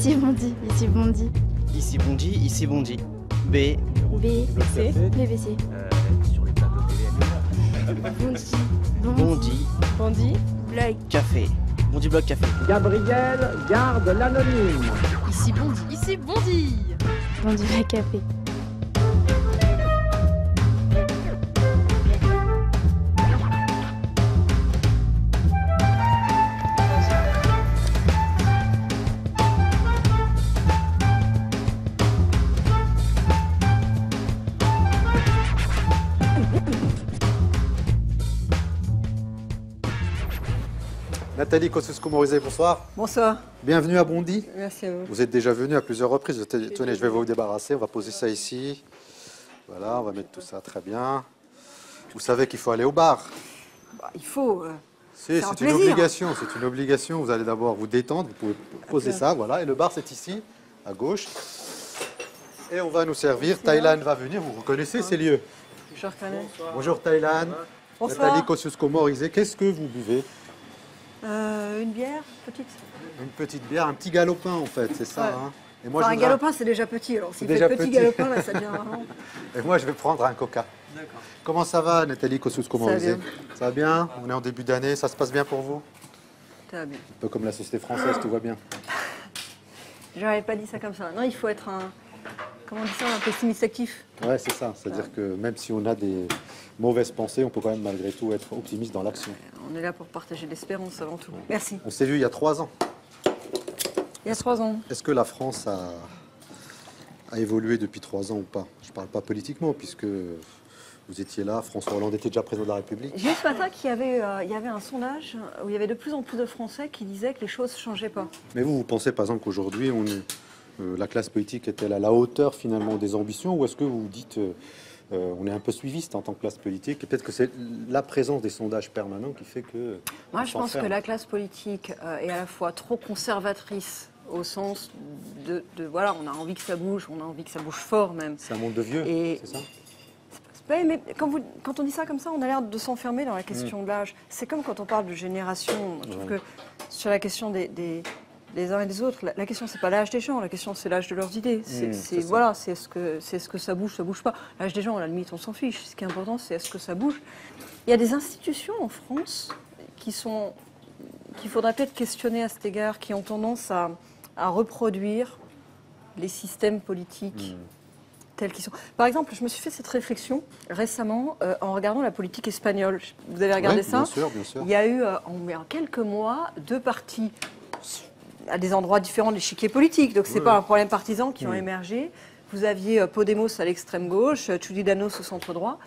Ici Bondy, ici Bondy. Ici Bondy, ici Bondy. B. B. C. BBC. Sur les plateaux télé. Bondy. Bondy. Bondy. Blog. Café. Bondy Blog Café. Gabriel garde l'anonyme. Ici Bondy. Ici Bondy. Bondy Blog Café. Nathalie Kosciusko-Morizet, bonsoir. Bonsoir, Bienvenue à Bondy. merci à vous. Vous êtes déjà venu à plusieurs reprises. Tenez, je vais vous débarrasser. On va poser ça ici. Voilà, on va mettre tout ça très bien. Vous savez qu'il faut aller au bar. Bah, il faut. C'est un une plaisir. obligation. C'est une obligation. Vous allez d'abord vous détendre. Vous pouvez poser ça. Voilà. Et le bar, c'est ici, à gauche. Et on va nous servir. Thaïlande va venir. Vous reconnaissez ces lieux? Je reconnais. Bonjour Thaïlande. Bonsoir. Nathalie Kosciusko-Morizet, qu'est-ce que vous buvez? Une bière, petite. Une petite bière, un petit galopin en fait, c'est ça. Ouais. Hein. Et moi, Enfin, je un voudrais- galopin, c'est déjà petit. Alors, s'il fait déjà petit petit. galopin, là, ça devient vraiment. Et moi, je vais prendre un coca. D'accord. Comment ça va, Nathalie Kosciusko-Morizet? Ça va bien. Ça va bien? On est en début d'année, ça se passe bien pour vous? Ça va bien. Un peu comme la société française, tout va bien. J'aurais pas dit ça comme ça. Non, il faut être un. Comment on dit ça? Un pessimiste actif. Ouais, c'est ça. C'est-à-dire que même si on a des mauvaises pensées, on peut quand même malgré tout être optimiste dans l'action. On est là pour partager l'espérance avant tout. Merci. On s'est vu il y a 3 ans. Il y a 3 ans. Est-ce que la France a évolué depuis 3 ans ou pas? Je ne parle pas politiquement, puisque vous étiez là, François Hollande était déjà président de la République. J'ai vu ce matin qu'il y avait un sondage où il y avait de plus en plus de Français qui disaient que les choses ne changeaient pas. Mais vous pensez par exemple qu'aujourd'hui, la classe politique est-elle à la hauteur finalement des ambitions, ou est-ce que vous vous dites on est un peu suiviste en tant que classe politique, et peut-être que c'est la présence des sondages permanents qui fait que... Moi, on je pense que s'enferme. la classe politique est à la fois trop conservatrice au sens de voilà, on a envie que ça bouge, on a envie que ça bouge fort même. C'est un monde de vieux, Et- c'est ça? Ouais, mais quand on dit ça comme ça, on a l'air de s'enfermer dans la question de l'âge. C'est comme quand on parle de génération. Moi, je trouve que sur la question des uns et des autres, la question, c'est pas l'âge des gens, la question, c'est l'âge de leurs idées. c'est ça. Voilà, c'est est-ce que ça bouge pas. L'âge des gens, à la limite, on s'en fiche. Ce qui est important, c'est est-ce que ça bouge. Il y a des institutions en France qu'il faudrait peut-être questionner à cet égard, qui ont tendance à reproduire les systèmes politiques tels qu'ils sont. Par exemple, je me suis fait cette réflexion récemment en regardant la politique espagnole. Vous avez regardé Ouais, ça? bien sûr, bien sûr. Il y a eu en quelques mois 2 partis à des endroits différents de l'échiquier politique. Donc, ce n'est pas un problème partisan qui ont émergé. Vous aviez Podemos à l'extrême gauche, Ciudadanos au centre droit.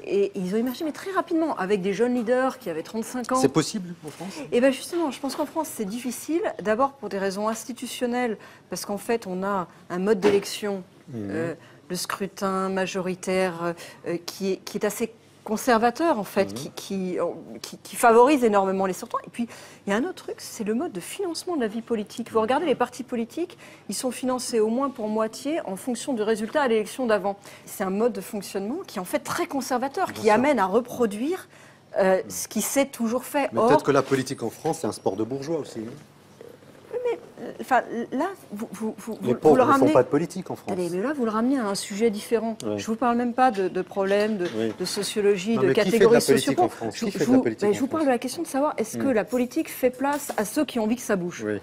Et ils ont émergé, mais très rapidement, avec des jeunes leaders qui avaient 35 ans. C'est possible en France? Et bien justement, je pense qu'en France, c'est difficile. D'abord pour des raisons institutionnelles, parce qu'en fait, on a un mode d'élection, le scrutin majoritaire, qui est assez conservateur, en fait, qui favorise énormément les sortants. Et puis, il y a un autre truc, c'est le mode de financement de la vie politique. Vous regardez les partis politiques, ils sont financés au moins pour moitié en fonction du résultat à l'élection d'avant. C'est un mode de fonctionnement qui est en fait très conservateur, qui amène à reproduire ce qui s'est toujours fait. Mais peut-être que la politique en France, c'est un sport de bourgeois aussi. Non? Enfin, là, vous Les le pauvres ne font ramenez. pas de politique en France. Allez, mais là, vous le ramenez à un sujet différent. Ouais. Je ne vous parle même pas de problèmes, de sociologie, Non, de mais qui fait de la catégories politique sociopo. en France? Qui fait de vous, la politique ben, en je vous parle France de la question de savoir est-ce que la politique fait place à ceux qui ont envie que ça bouge? Oui.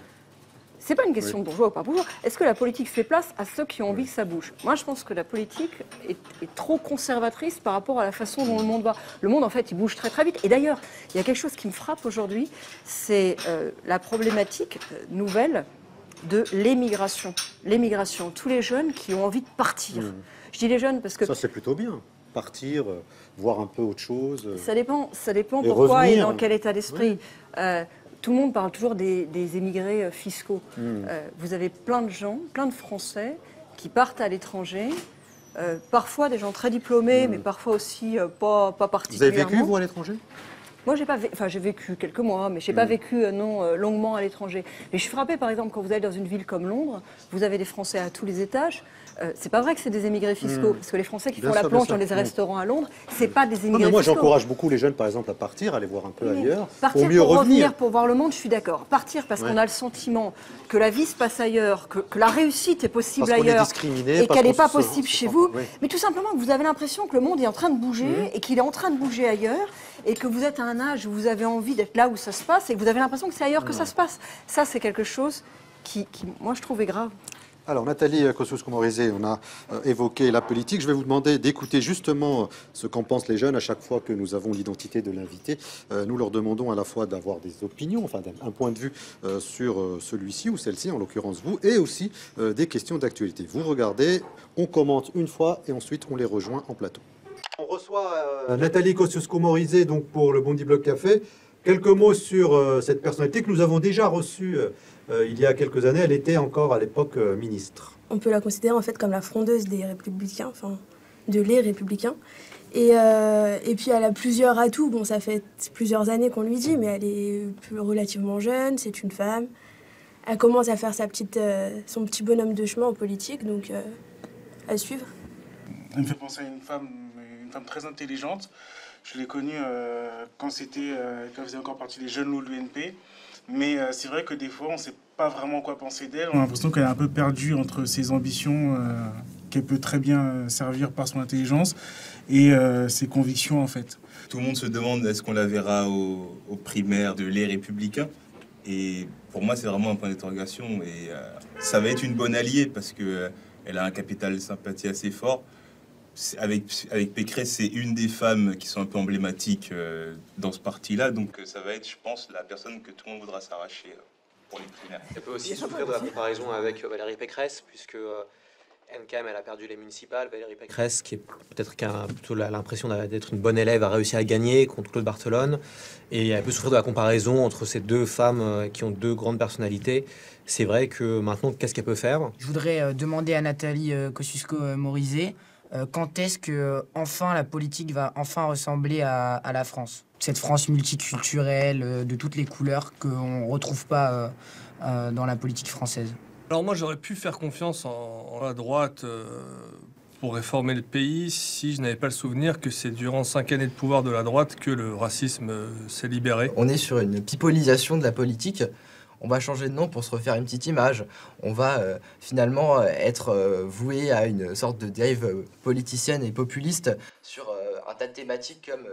C'est pas une question de bourgeois ou pas bourgeois. Est-ce que la politique fait place à ceux qui ont envie que ça bouge? Moi, je pense que la politique est trop conservatrice par rapport à la façon dont le monde va. Le monde, en fait, il bouge très très vite. Et d'ailleurs, il y a quelque chose qui me frappe aujourd'hui, c'est la problématique nouvelle de l'émigration. L'émigration, tous les jeunes qui ont envie de partir. Je dis les jeunes parce que Ça, c'est plutôt bien. Partir, voir un peu autre chose. ça dépend Et pourquoi et revenir. dans quel état d'esprit. Tout le monde parle toujours des émigrés fiscaux. Vous avez plein de gens, plein de Français qui partent à l'étranger, parfois des gens très diplômés, mais parfois aussi pas Vous avez particulièrement. vécu, vous, à l'étranger? Moi, j'ai vécu quelques mois, mais j'ai pas vécu longuement à l'étranger. Mais je suis frappée, par exemple, quand vous allez dans une ville comme Londres, vous avez des Français à tous les étages. C'est pas vrai que c'est des émigrés fiscaux, parce que les Français qui font la planche dans les restaurants à Londres, c'est pas des émigrés fiscaux. Moi, j'encourage beaucoup les jeunes, par exemple, à partir, aller voir un peu ailleurs, partir pour mieux pour revenir. revenir, pour voir le monde, je suis d'accord. Partir parce qu'on a le sentiment que la vie se passe ailleurs, que la réussite est possible Parce qu'on est ailleurs, discriminé, et parce qu'elle n'est qu'on pas se- possible chez vous. Mais tout simplement que vous avez l'impression que le monde est en train de bouger et qu'il est en train de bouger ailleurs, et que vous êtes à un âge où vous avez envie d'être là où ça se passe, et que vous avez l'impression que c'est ailleurs que ça se passe. Ça, c'est quelque chose qui, moi, je trouve est grave. Alors, Nathalie Kosciusko-Morizet, on a évoqué la politique. Je vais vous demander d'écouter justement ce qu'en pensent les jeunes à chaque fois que nous avons l'identité de l'invité. Nous leur demandons à la fois d'avoir des opinions, enfin un point de vue sur celui-ci ou celle-ci, en l'occurrence vous, et aussi des questions d'actualité. Vous regardez, on commente une fois et ensuite on les rejoint en plateau. On reçoit Nathalie Kosciusko-Morizet donc pour le Bondi Blog Café. Quelques mots sur cette personnalité que nous avons déjà reçue il y a quelques années. Elle était encore à l'époque ministre. On peut la considérer en fait comme la frondeuse des Républicains, enfin de les Républicains. Et puis elle a plusieurs atouts. Bon, ça fait plusieurs années qu'on lui dit, mais elle est relativement jeune, c'est une femme. Elle commence à faire son petit bonhomme de chemin en politique, donc à suivre. Elle me fait penser à une femme très intelligente. Je l'ai connue quand elle faisait encore partie des jeunes loups de l'UNP. Mais c'est vrai que des fois, on ne sait pas vraiment quoi penser d'elle. On a l'impression qu'elle est un peu perdue entre ses ambitions, qu'elle peut très bien servir par son intelligence, et ses convictions, en fait. Tout le monde se demande est-ce qu'on la verra aux primaires de Les Républicains. Et pour moi, c'est vraiment un point d'interrogation. Et ça va être une bonne alliée parce qu'elle a un capital de sympathie assez fort. Avec Pécresse, c'est une des femmes qui sont un peu emblématiques dans ce parti-là. Donc ça va être, je pense, la personne que tout le monde voudra s'arracher pour les primaires. Elle peut aussi souffrir de la comparaison avec Valérie Pécresse, puisque NCAM, elle a perdu les municipales. Valérie Pécresse, qui est peut-être plutôt l'impression d'être une bonne élève, a réussi à gagner contre Claude Barthelone. Et elle peut souffrir de la comparaison entre ces deux femmes qui ont deux grandes personnalités. C'est vrai que maintenant, qu'est-ce qu'elle peut faire? Je voudrais demander à Nathalie Kosciusko-Morizet quand est-ce que enfin la politique va enfin ressembler à la France? Cette France multiculturelle, de toutes les couleurs qu'on ne retrouve pas dans la politique française. Alors moi, j'aurais pu faire confiance en la droite pour réformer le pays si je n'avais pas le souvenir que c'est durant 5 années de pouvoir de la droite que le racisme s'est libéré. On est sur une pipolisation de la politique. On va changer de nom pour se refaire une petite image. On va finalement être voué à une sorte de dérive politicienne et populiste sur un tas de thématiques comme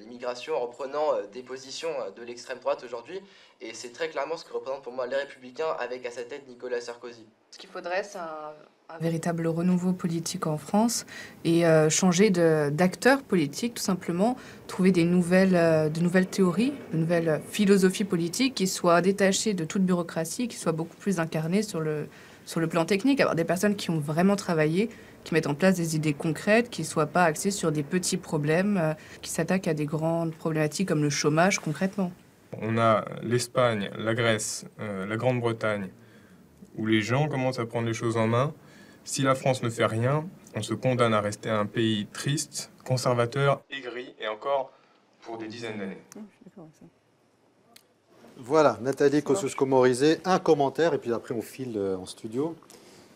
l'immigration, en reprenant des positions de l'extrême droite aujourd'hui. Et c'est très clairement ce que représentent pour moi les Républicains avec à sa tête Nicolas Sarkozy. Ce qu'il faudrait, c'est un véritable renouveau politique en France et changer d'acteur politique, tout simplement, trouver de nouvelles théories, de nouvelles philosophies politiques qui soient détachées de toute bureaucratie, qui soient beaucoup plus incarnées sur le plan technique, avoir des personnes qui ont vraiment travaillé, qui mettent en place des idées concrètes, qui ne soient pas axées sur des petits problèmes, qui s'attaquent à des grandes problématiques comme le chômage concrètement. On a l'Espagne, la Grèce, la Grande-Bretagne, où les gens commencent à prendre les choses en main. Si la France ne fait rien, on se condamne à rester un pays triste, conservateur, aigri, et encore pour des dizaines d'années. Voilà, Nathalie Kosciusko-Morizet, un commentaire, et puis après on file en studio.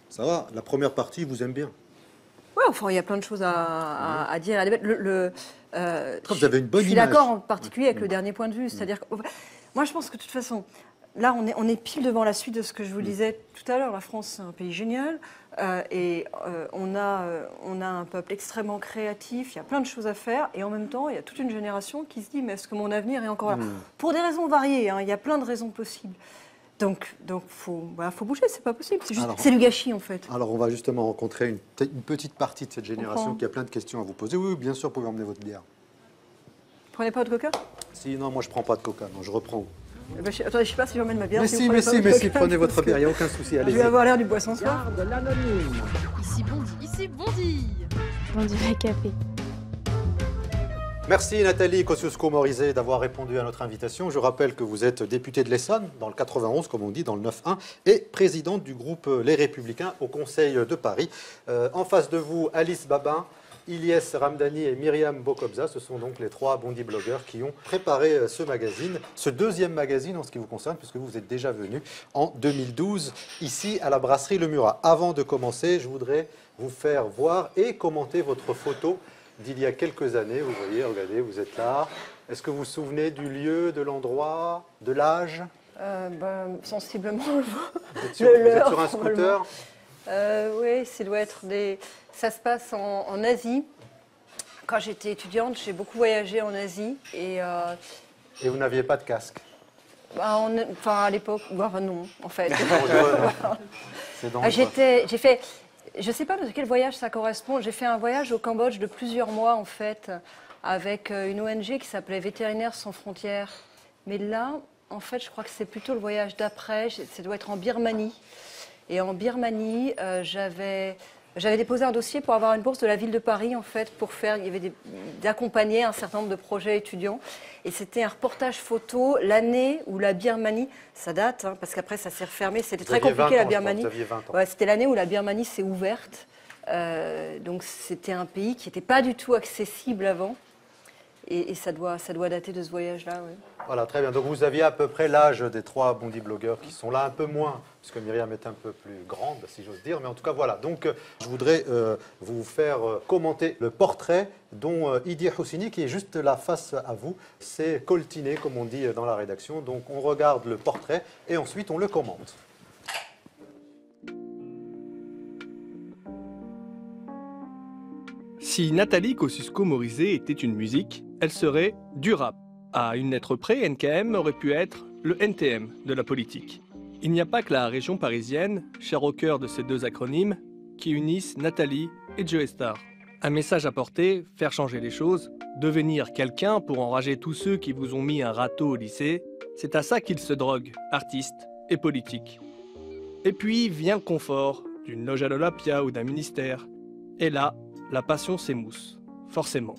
Ça va, la première partie vous aime bien? Ouais, enfin, il y a plein de choses à dire, à débattre. Vous avez une bonne image. Je suis d'accord en particulier avec le dernier point de vue. C'est-à-dire que, moi, je pense que de toute façon, là, on est pile devant la suite de ce que je vous disais tout à l'heure. La France, c'est un pays génial. On a un peuple extrêmement créatif. Il y a plein de choses à faire. Et en même temps, il y a toute une génération qui se dit, mais est-ce que mon avenir est encore là? Pour des raisons variées. Il y a plein de raisons possibles. Donc faut bouger, c'est pas possible. C'est du gâchis, en fait. Alors, on va justement rencontrer une petite partie de cette génération qui a plein de questions à vous poser. Oui, bien sûr, vous pouvez emmener votre bière. Vous prenez pas de coca? Si, non, moi, je prends pas de coca. Non, je reprends. Attendez, je sais pas si j'emmène ma bière. Mais si, prenez votre bière, il n'y a aucun souci. Je vais avoir l'air du boisson soir. Ici Bondy. Ici Bondy. Bondi Blog Café. Merci Nathalie Kosciusko-Morizet d'avoir répondu à notre invitation. Je rappelle que vous êtes députée de l'Essonne, dans le 91, comme on dit, dans le 9-1, et présidente du groupe Les Républicains au Conseil de Paris. En face de vous, Alice Babin, Ilyes Ramdani et Myriam Bokobza, ce sont donc les 3 Bondy blogueurs qui ont préparé ce magazine, ce deuxième magazine en ce qui vous concerne, puisque vous êtes déjà venu en 2012 ici à la brasserie Le Murat. Avant de commencer, je voudrais vous faire voir et commenter votre photo d'il y a quelques années. Vous voyez, regardez, vous êtes là. Est-ce que vous vous souvenez du lieu, de l'endroit, de l'âge? Sensiblement, vous êtes sur un scooter? Oui, ça doit être ça se passe en Asie. Quand j'étais étudiante, j'ai beaucoup voyagé en Asie. Et vous n'aviez pas de casque? À l'époque, non, en fait. C'est dangereux. J'ai fait, je ne sais pas de quel voyage ça correspond. J'ai fait un voyage au Cambodge de plusieurs mois, en fait, avec une ONG qui s'appelait Vétérinaires sans frontières. Mais là, en fait, je crois que c'est plutôt le voyage d'après. Ça doit être en Birmanie. Et en Birmanie, j'avais déposé un dossier pour avoir une bourse de la ville de Paris, en fait, d'accompagner un certain nombre de projets étudiants. Et c'était un reportage photo l'année où la Birmanie, ça date, hein, parce qu'après ça s'est refermé, c'était très compliqué la Birmanie. Ouais, c'était l'année où la Birmanie s'est ouverte. Donc c'était un pays qui n'était pas du tout accessible avant. Et ça doit dater de ce voyage-là. Ouais. Voilà, très bien. Donc vous aviez à peu près l'âge des 3 Bondy blogueurs qui sont là, un peu moins, puisque Myriam est un peu plus grande, si j'ose dire. Mais en tout cas, voilà. Donc je voudrais vous faire commenter le portrait dont Idir Houssini, qui est juste là face à vous, s'est coltiné, comme on dit dans la rédaction. Donc on regarde le portrait et ensuite on le commente. Si Nathalie Kosciusko-Morizet était une musique, elle serait du rap. À une lettre près, NKM aurait pu être le NTM de la politique. Il n'y a pas que la région parisienne, chère au cœur de ces 2 acronymes, qui unissent Nathalie et Joe Star. Un message à porter, faire changer les choses, devenir quelqu'un pour enrager tous ceux qui vous ont mis un râteau au lycée, c'est à ça qu'ils se droguent, artistes et politiques. Et puis vient le confort, d'une loge à l'Olympia ou d'un ministère. Et là, la passion s'émousse, forcément.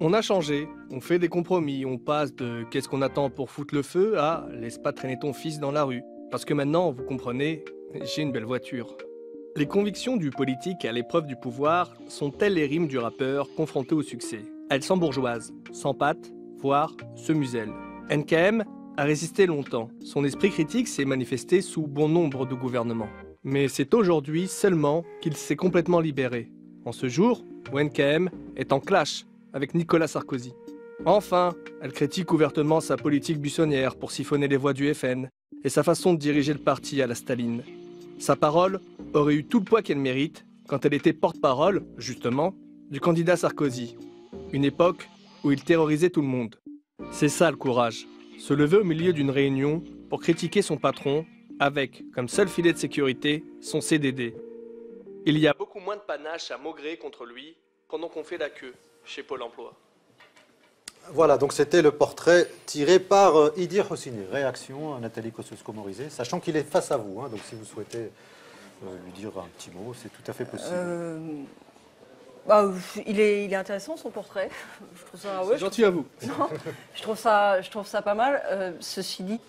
On a changé, on fait des compromis, on passe de « qu'est-ce qu'on attend pour foutre le feu » à « laisse pas traîner ton fils dans la rue ». Parce que maintenant, vous comprenez, j'ai une belle voiture. Les convictions du politique à l'épreuve du pouvoir sont telles les rimes du rappeur confronté au succès. Elles s'embourgeoisent, s'empâtent, voire se musellent. NKM a résisté longtemps. Son esprit critique s'est manifesté sous bon nombre de gouvernements. Mais c'est aujourd'hui seulement qu'il s'est complètement libéré. En ce jour où NKM est en clash avec Nicolas Sarkozy. Enfin, elle critique ouvertement sa politique buissonnière pour siphonner les voix du FN et sa façon de diriger le parti à la Staline. Sa parole aurait eu tout le poids qu'elle mérite quand elle était porte-parole, justement, du candidat Sarkozy. Une époque où il terrorisait tout le monde. C'est ça le courage, se lever au milieu d'une réunion pour critiquer son patron avec, comme seul filet de sécurité, son CDD. Il y a beaucoup moins de panache à maugrer contre lui pendant qu'on fait la queue chez Pôle emploi. Voilà, donc c'était le portrait tiré par Idir Houssini. Réaction à Nathalie Kosciusko-Morizet, sachant qu'il est face à vous, hein, donc si vous souhaitez lui dire un petit mot, c'est tout à fait possible. Il est intéressant son portrait. Je trouve ça, c'est gentil à vous. Non, je trouve ça pas mal. Ceci dit,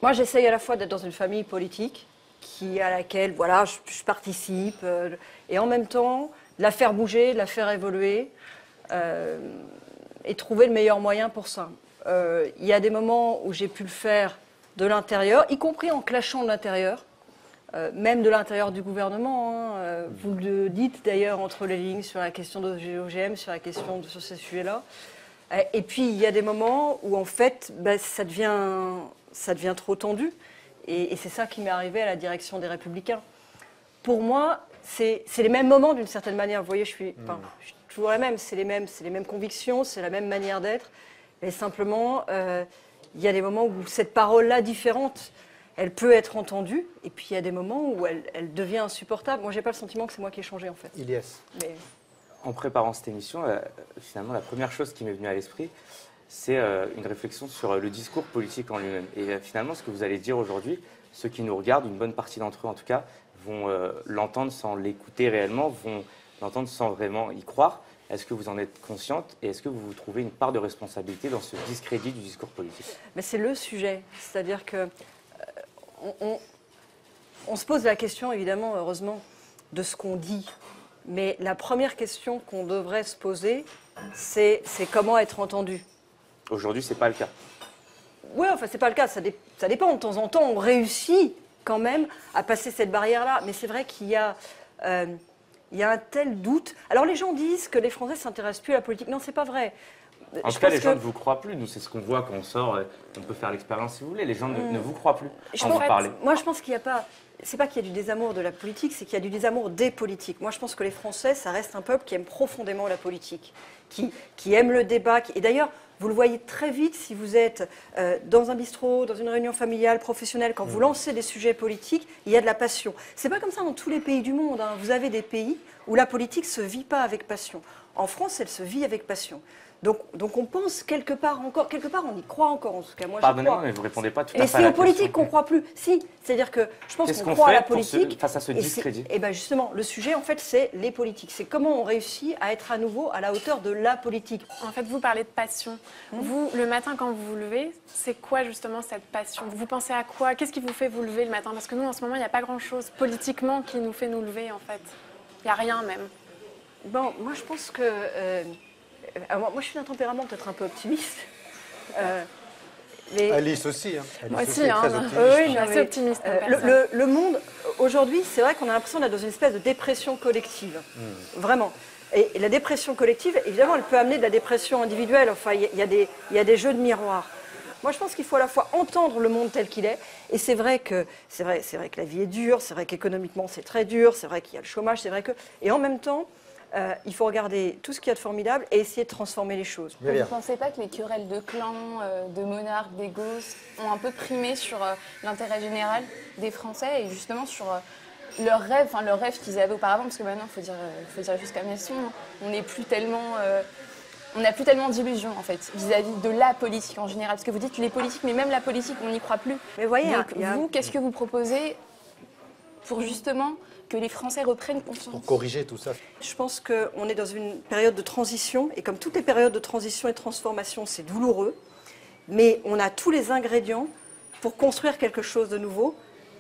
moi j'essaye à la fois d'être dans une famille politique à laquelle voilà, je participe et en même temps de la faire bouger, de la faire évoluer et trouver le meilleur moyen pour ça. Il y a des moments où j'ai pu le faire de l'intérieur, y compris en clashant de l'intérieur, même de l'intérieur du gouvernement. Hein. Vous le dites d'ailleurs entre les lignes sur la question de l'OGM, sur ces sujets-là. Et puis il y a des moments où en fait ça devient trop tendu. Et c'est ça qui m'est arrivé à la direction des Républicains. Pour moi, c'est les mêmes moments d'une certaine manière. Vous voyez, je suis toujours la même. C'est les mêmes convictions, c'est la même manière d'être. Mais simplement, il y a des moments où cette parole-là différente, elle peut être entendue. Et puis il y a des moments où elle devient insupportable. Moi, j'ai pas le sentiment que c'est moi qui ai changé en fait. Ilyes. Mais... En préparant cette émission, finalement, la première chose qui m'est venue à l'esprit, c'est une réflexion sur le discours politique en lui-même. Et finalement, ce que vous allez dire aujourd'hui, ceux qui nous regardent, une bonne partie d'entre eux en tout cas, vont l'entendre sans l'écouter réellement, vont l'entendre sans vraiment y croire. Est-ce que vous en êtes consciente et est-ce que vous trouvez une part de responsabilité dans ce discrédit du discours politique? Mais c'est le sujet. C'est-à-dire que on se pose la question, évidemment, heureusement, de ce qu'on dit. Mais la première question qu'on devrait se poser, c'est comment être entendu. Aujourd'hui, ce n'est pas le cas. Oui, enfin, c'est pas le cas. Ça dépend. De temps en temps, on réussit quand même à passer cette barrière-là. Mais c'est vrai qu'il y a un tel doute. Alors, les gens disent que les Français ne s'intéressent plus à la politique. Non, c'est pas vrai. En tout cas, les gens ne vous croient plus. Nous, c'est ce qu'on voit quand on sort. On peut faire l'expérience si vous voulez. Les gens ne vous croient plus quand vous parlez. Moi, je pense qu'il n'y a pas... C'est pas qu'il y a du désamour de la politique, c'est qu'il y a du désamour des politiques. Moi, je pense que les Français, ça reste un peuple qui aime profondément la politique, qui aime le débat. Et d'ailleurs, vous le voyez très vite si vous êtes dans un bistrot, dans une réunion familiale, professionnelle, quand vous lancez des sujets politiques, il y a de la passion. C'est pas comme ça dans tous les pays du monde. Hein. Vous avez des pays où la politique se vit pas avec passion. En France, elle se vit avec passion. Donc on pense quelque part on y croit encore, en tout cas moi je crois. Pardonnez-moi, mais vous ne répondez pas tout à fait à la question. Et c'est aux politiques qu'on ne croit plus. Si, c'est-à-dire que je pense qu'on croit à la politique. Face à ce discrédit. Et bien justement, le sujet en fait c'est les politiques. C'est comment on réussit à être à nouveau à la hauteur de la politique. En fait, vous parlez de passion. Vous, le matin quand vous vous levez, c'est quoi justement cette passion? Vous pensez à quoi? Qu'est-ce qui vous fait vous lever le matin? Parce que nous en ce moment, il n'y a pas grand-chose politiquement qui nous fait nous lever en fait. Il n'y a rien même. Bon, moi je pense que... moi, je suis d'un tempérament peut-être un peu optimiste. Mais... Alice aussi. Hein. Moi aussi, très optimiste. Oui, je suis assez optimiste. Le monde, aujourd'hui, c'est vrai qu'on a l'impression d'être dans une espèce de dépression collective. Vraiment. Et la dépression collective, évidemment, elle peut amener de la dépression individuelle. Enfin, il y a des jeux de miroirs. Moi, je pense qu'il faut à la fois entendre le monde tel qu'il est. Et c'est vrai que la vie est dure, c'est vrai qu'économiquement, c'est très dur, c'est vrai qu'il y a le chômage, c'est vrai que... Et en même temps... il faut regarder tout ce qu'il y a de formidable et essayer de transformer les choses. Vous ne pensez pas que les querelles de clans, de monarques, d'égos ont un peu primé sur l'intérêt général des Français et justement sur leurs rêves qu'ils avaient auparavant? Parce que maintenant, il faut dire les choses comme elles sont. On n'a plus tellement d'illusions en fait vis-à-vis de la politique en général. Parce que vous dites les politiques, mais même la politique, on n'y croit plus. Mais voyez, donc, vous, qu'est-ce que vous proposez pour justement que les Français reprennent conscience? Pour corriger tout ça. Je pense qu'on est dans une période de transition, et comme toutes les périodes de transition et de transformation, c'est douloureux, mais on a tous les ingrédients pour construire quelque chose de nouveau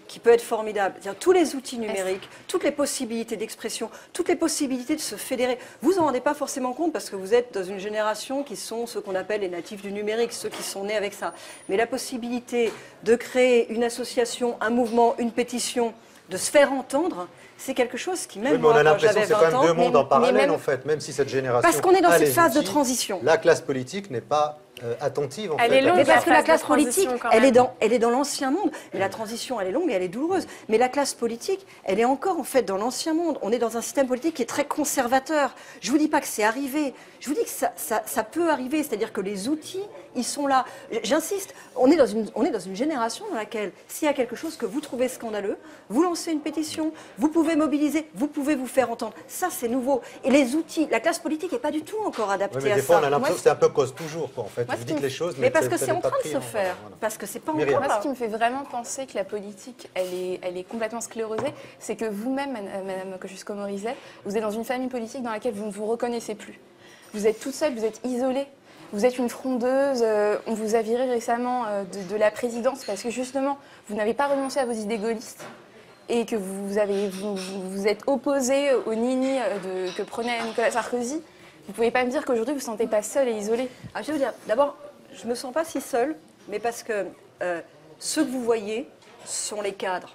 qui peut être formidable. C'est-à-dire tous les outils numériques, toutes les possibilités d'expression, toutes les possibilités de se fédérer. Vous en rendez pas forcément compte parce que vous êtes dans une génération qui sont ceux qu'on appelle les natifs du numérique, ceux qui sont nés avec ça. Mais la possibilité de créer une association, un mouvement, une pétition, de se faire entendre, c'est quelque chose qui, même moi, quand j'avais 20 ans... C'est quand même deux mondes en parallèle, en fait, même si cette génération... Parce qu'on est dans cette phase de transition. La classe politique n'est pas attentive, en fait. Elle est longue, parce que la classe politique, elle est dans l'ancien monde. Mais la transition, elle est longue et elle est douloureuse. Mais la classe politique, elle est encore, en fait, dans l'ancien monde. On est dans un système politique qui est très conservateur. Je ne vous dis pas que c'est arrivé. Je vous dis que ça peut arriver. C'est-à-dire que les outils, ils sont là. J'insiste, on est dans une génération dans laquelle, s'il y a quelque chose que vous trouvez scandaleux, vous lancez une pétition, vous pouvez mobiliser, vous pouvez vous faire entendre. Ça, c'est nouveau. Et les outils, la classe politique n'est pas du tout encore adaptée à ça. Mais des fois, on a l'impression que c'est un peu cause toujours, quoi, en fait. Vous dites les choses, mais parce que c'est en train de se faire. Parce que c'est pas encore là. Moi, ce qui me fait vraiment penser que la politique, elle est complètement sclérosée, c'est que vous-même, Madame Kosciusko-Morizet, vous êtes dans une famille politique dans laquelle vous ne vous reconnaissez plus. Vous êtes toute seule, vous êtes isolée. Vous êtes une frondeuse, on vous a viré récemment de la présidence parce que justement, vous n'avez pas renoncé à vos idées gaullistes et que vous êtes opposé au nini que prenait Nicolas Sarkozy. Vous ne pouvez pas me dire qu'aujourd'hui, vous ne vous sentez pas seule et isolée. Je vais vous dire, d'abord, je ne me sens pas si seule, mais parce que ceux que vous voyez sont les cadres,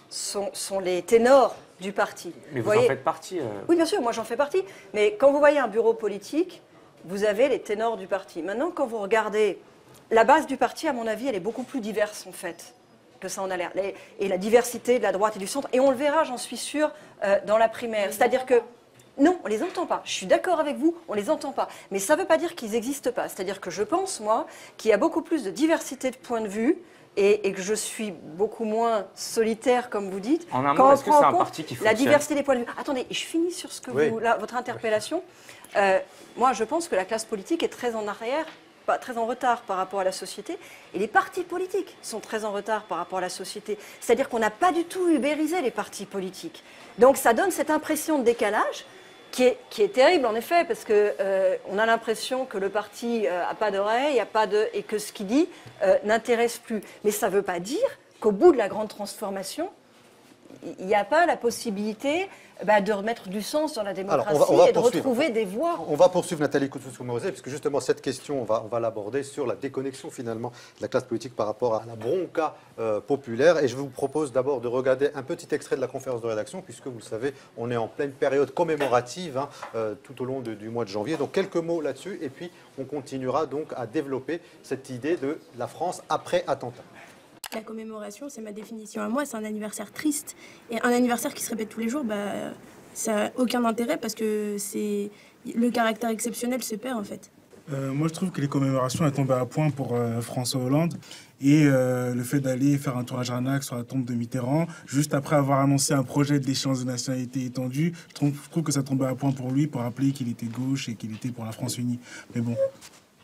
sont les ténors du parti. Mais vous en faites partie. Oui, bien sûr, moi j'en fais partie. Mais quand vous voyez un bureau politique, vous avez les ténors du parti. Maintenant, quand vous regardez la base du parti, à mon avis, elle est beaucoup plus diverse, en fait, que ça en a l'air. Et la diversité de la droite et du centre, et on le verra, j'en suis sûre, dans la primaire. C'est-à-dire que, non, on ne les entend pas. Je suis d'accord avec vous, on ne les entend pas. Mais ça ne veut pas dire qu'ils n'existent pas. C'est-à-dire que je pense, moi, qu'il y a beaucoup plus de diversité de points de vue, et que je suis beaucoup moins solitaire, comme vous dites. En un mot, est-ce que c'est un parti qui fonctionne ? La diversité des points de vue. Attendez, je finis sur ce que votre interpellation. Moi, je pense que la classe politique est très en arrière, très en retard par rapport à la société, et les partis politiques sont très en retard par rapport à la société. C'est-à-dire qu'on n'a pas du tout ubérisé les partis politiques. Donc ça donne cette impression de décalage qui est terrible, en effet, parce qu'on a l'impression que le parti n'a pas d'oreille, et que ce qu'il dit n'intéresse plus. Mais ça ne veut pas dire qu'au bout de la grande transformation, il n'y a pas la possibilité de remettre du sens dans la démocratie Alors, on va et de retrouver des voies. On va poursuivre Nathalie Kosciusko-Morizet, puisque justement cette question, on va l'aborder sur la déconnexion finalement de la classe politique par rapport à la bronca populaire. Et je vous propose d'abord de regarder un petit extrait de la conférence de rédaction, puisque vous le savez, on est en pleine période commémorative tout au long du mois de janvier. Donc quelques mots là-dessus, et puis on continuera donc à développer cette idée de la France après attentat. La commémoration, c'est ma définition à moi, c'est un anniversaire triste. Et un anniversaire qui se répète tous les jours, ça n'a aucun intérêt parce que le caractère exceptionnel se perd en fait. Moi, je trouve que les commémorations elles tombent à point pour François Hollande. Et le fait d'aller faire un tour à Jarnac sur la tombe de Mitterrand, juste après avoir annoncé un projet d'échéance de nationalité étendue, je trouve que ça tombait à point pour lui, pour rappeler qu'il était gauche et qu'il était pour la France unie. Mais bon.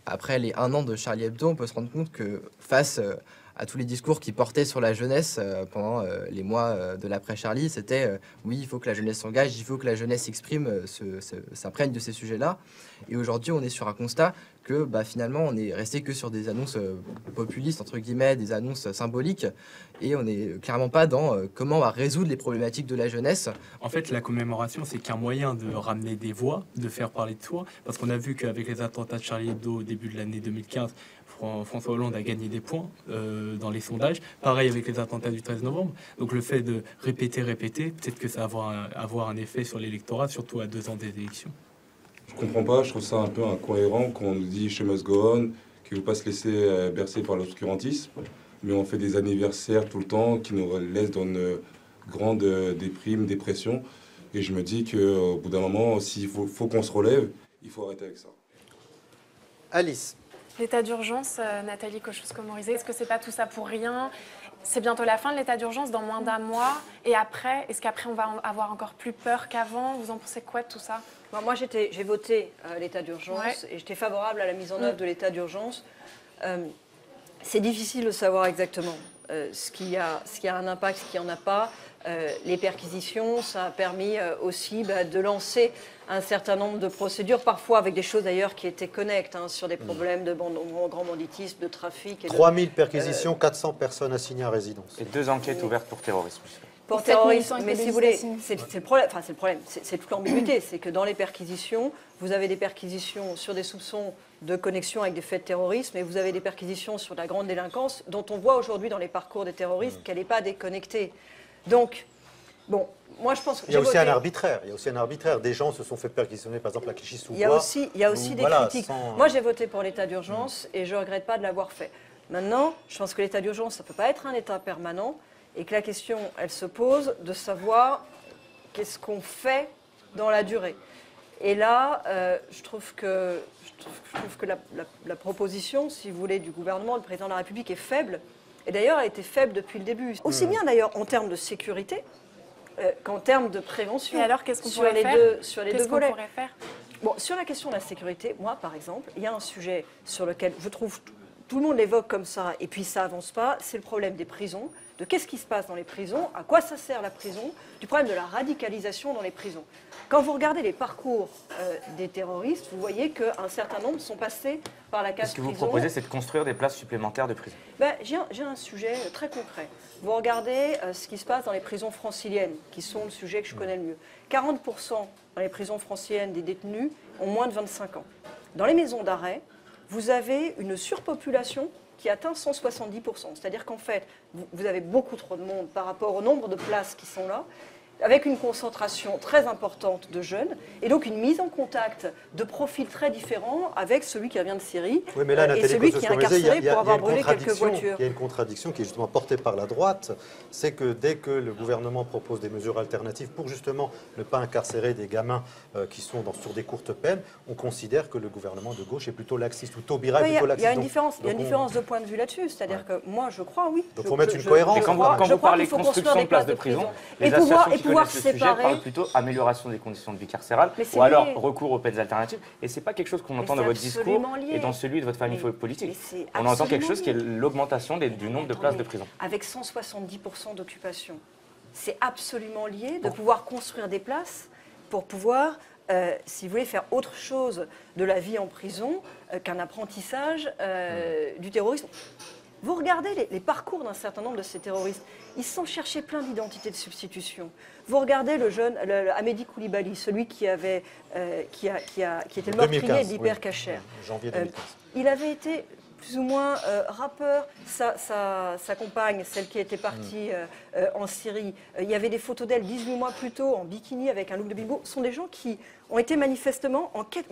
Après les 1 an de Charlie Hebdo, on peut se rendre compte que face à tous les discours qui portaient sur la jeunesse pendant les mois de l'après-Charlie, c'était oui, il faut que la jeunesse s'engage, il faut que la jeunesse s'exprime, s'imprègne de ces sujets-là. Et aujourd'hui, on est sur un constat que finalement, on est resté que sur des annonces populistes, entre guillemets, des annonces symboliques, et on n'est clairement pas dans comment on va résoudre les problématiques de la jeunesse. En fait, la commémoration, c'est qu'un moyen de ramener des voix, de faire parler de soi, parce qu'on a vu qu'avec les attentats de Charlie Hebdo au début de l'année 2015, François Hollande a gagné des points dans les sondages. Pareil avec les attentats du 13 novembre. Donc le fait de répéter, peut-être que ça va avoir un effet sur l'électorat, surtout à 2 ans des élections. Je comprends pas, je trouve ça un peu incohérent quand on nous dit chez Must Go On, qu'il ne faut pas se laisser bercer par l'obscurantisme, mais on fait des anniversaires tout le temps qui nous laissent dans une grande dépression. Et je me dis qu'au bout d'un moment, s'il faut qu'on se relève, il faut arrêter avec ça. Alice. L'état d'urgence, Nathalie Kosciusko-Morizet, est-ce que c'est pas tout ça pour rien? C'est bientôt la fin de l'état d'urgence, dans moins d'1 mois. Et après, est-ce qu'après on va avoir encore plus peur qu'avant? Vous en pensez quoi de tout ça? Moi, j'ai voté l'état d'urgence et j'étais favorable à la mise en œuvre de l'état d'urgence. C'est difficile de savoir exactement ce qui a un impact, ce qui n'en a pas. Les perquisitions, ça a permis aussi de lancer un certain nombre de procédures, parfois avec des choses d'ailleurs qui étaient connectes, sur des problèmes de grand banditisme, de trafic. 3000 perquisitions, 400 personnes assignées à résidence. Et 2 enquêtes ouvertes pour terrorisme. Pour terrorisme, mais si vous voulez, c'est le problème, c'est toute l'ambiguïté, c'est que dans les perquisitions, vous avez des perquisitions sur des soupçons de connexion avec des faits de terrorisme, et vous avez des perquisitions sur la grande délinquance, dont on voit aujourd'hui dans les parcours des terroristes qu'elle n'est pas déconnectée. Donc, bon, moi je pense que... Il y a aussi un arbitraire. Des gens se sont fait perquisitionner, par exemple, à Clichy-sous-Bois. Il y a aussi des critiques. Moi j'ai voté pour l'état d'urgence et je ne regrette pas de l'avoir fait. Maintenant, je pense que l'état d'urgence, ça ne peut pas être un état permanent et que la question, elle se pose de savoir qu'est-ce qu'on fait dans la durée. Et là, je trouve que la proposition, si vous voulez, du gouvernement, du président de la République est faible. Et d'ailleurs, elle a été faible depuis le début. Aussi bien d'ailleurs en termes de sécurité qu'en termes de prévention. Et alors, qu'est-ce qu'on pourrait faire sur les deux volets. Bon, sur la question de la sécurité, moi, par exemple, il y a un sujet sur lequel je trouve tout le monde l'évoque comme ça, et puis ça avance pas, c'est le problème des prisons, de qu'est-ce qui se passe dans les prisons, à quoi ça sert la prison, du problème de la radicalisation dans les prisons. Quand vous regardez les parcours des terroristes, vous voyez qu'un certain nombre sont passés par la case prison. Ce que vous proposez, c'est de construire des places supplémentaires de prison. J'ai un sujet très concret. Vous regardez ce qui se passe dans les prisons franciliennes, qui sont le sujet que je connais le mieux. 40% dans les prisons franciliennes des détenus ont moins de 25 ans. Dans les maisons d'arrêt, vous avez une surpopulation qui atteint 170%. C'est-à-dire qu'en fait, vous avez beaucoup trop de monde par rapport au nombre de places qui sont là, avec une concentration très importante de jeunes, et donc une mise en contact de profils très différents avec celui qui vient de Syrie et celui qui est incarcéré pour avoir brûlé quelques voitures. Il y a une contradiction qui est justement portée par la droite, c'est que dès que le gouvernement propose des mesures alternatives pour justement ne pas incarcérer des gamins qui sont sur des courtes peines, on considère que le gouvernement de gauche est plutôt laxiste, ou Taubira est plutôt laxiste. Il y a une différence de point de vue là-dessus, c'est-à-dire que moi je crois, oui. Donc il faut mettre une cohérence. Quand vous parlez construction de places de prison, les associations qui connaissent le sujet parlent plutôt amélioration des conditions de vie carcérale ou alors recours aux peines alternatives. Et c'est pas quelque chose qu'on entend dans votre discours et dans celui de votre famille politique. On entend quelque chose qui est l'augmentation du nombre de places de prison. Avec 170% d'occupation, c'est absolument lié de pouvoir construire des places pour pouvoir, si vous voulez, faire autre chose de la vie en prison qu'un apprentissage du terrorisme. Vous regardez les parcours d'un certain nombre de ces terroristes, ils se sont cherchés plein d'identités de substitution. Vous regardez le jeune Amédi Koulibaly, celui qui était le meurtrier d'Hyper Cacher. Janvier 2015. Il avait été plus ou moins rappeur, sa compagne, celle qui était partie en Syrie. Il y avait des photos d'elle 18 mois plus tôt en bikini avec un look de Bilbo. Ce sont des gens qui ont été manifestement en quête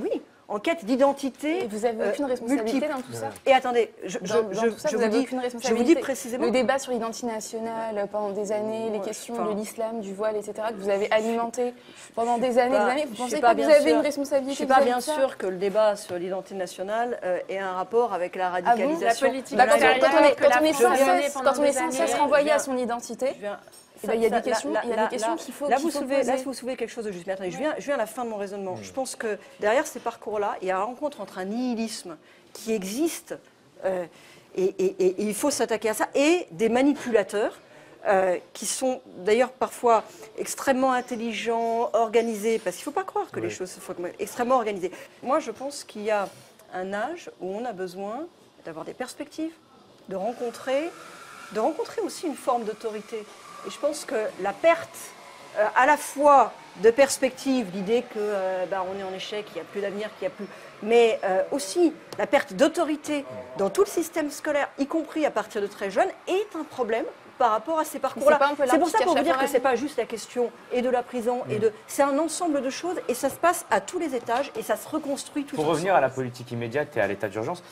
d'identité. Et vous n'avez aucune responsabilité dans tout ça. Et attendez, je vous dis précisément. Le débat sur l'identité nationale pendant des années, les questions de l'islam, du voile, etc., que vous avez alimenté pendant des années, vous pensez pas que vous avez une responsabilité? Je ne suis pas bien sûre que le débat sur l'identité nationale ait un rapport avec la radicalisation. La politique quand on est sans cesse renvoyé à son identité, il y a des questions qu'il faut poser. Là, vous soulevez quelque chose de juste. Mais attendez, je viens à la fin de mon raisonnement. Je pense que derrière ces parcours-là, il y a la rencontre entre un nihilisme qui existe, et il faut s'attaquer à ça, et des manipulateurs qui sont d'ailleurs parfois extrêmement intelligents, organisés, parce qu'il ne faut pas croire que les choses sont extrêmement organisées. Moi, je pense qu'il y a un âge où on a besoin d'avoir des perspectives, de rencontrer aussi une forme d'autorité. Et je pense que la perte, à la fois de perspective, l'idée que on est en échec, qu'il n'y a plus d'avenir, qu'il n'y a plus, mais aussi la perte d'autorité dans tout le système scolaire, y compris à partir de très jeunes, est un problème par rapport à ces parcours-là. C'est pour ça qu'on veut dire que c'est pas juste la question et de la prison c'est un ensemble de choses et ça se passe à tous les étages et ça se reconstruit tout. Pour revenir à la politique immédiate et à l'état d'urgence,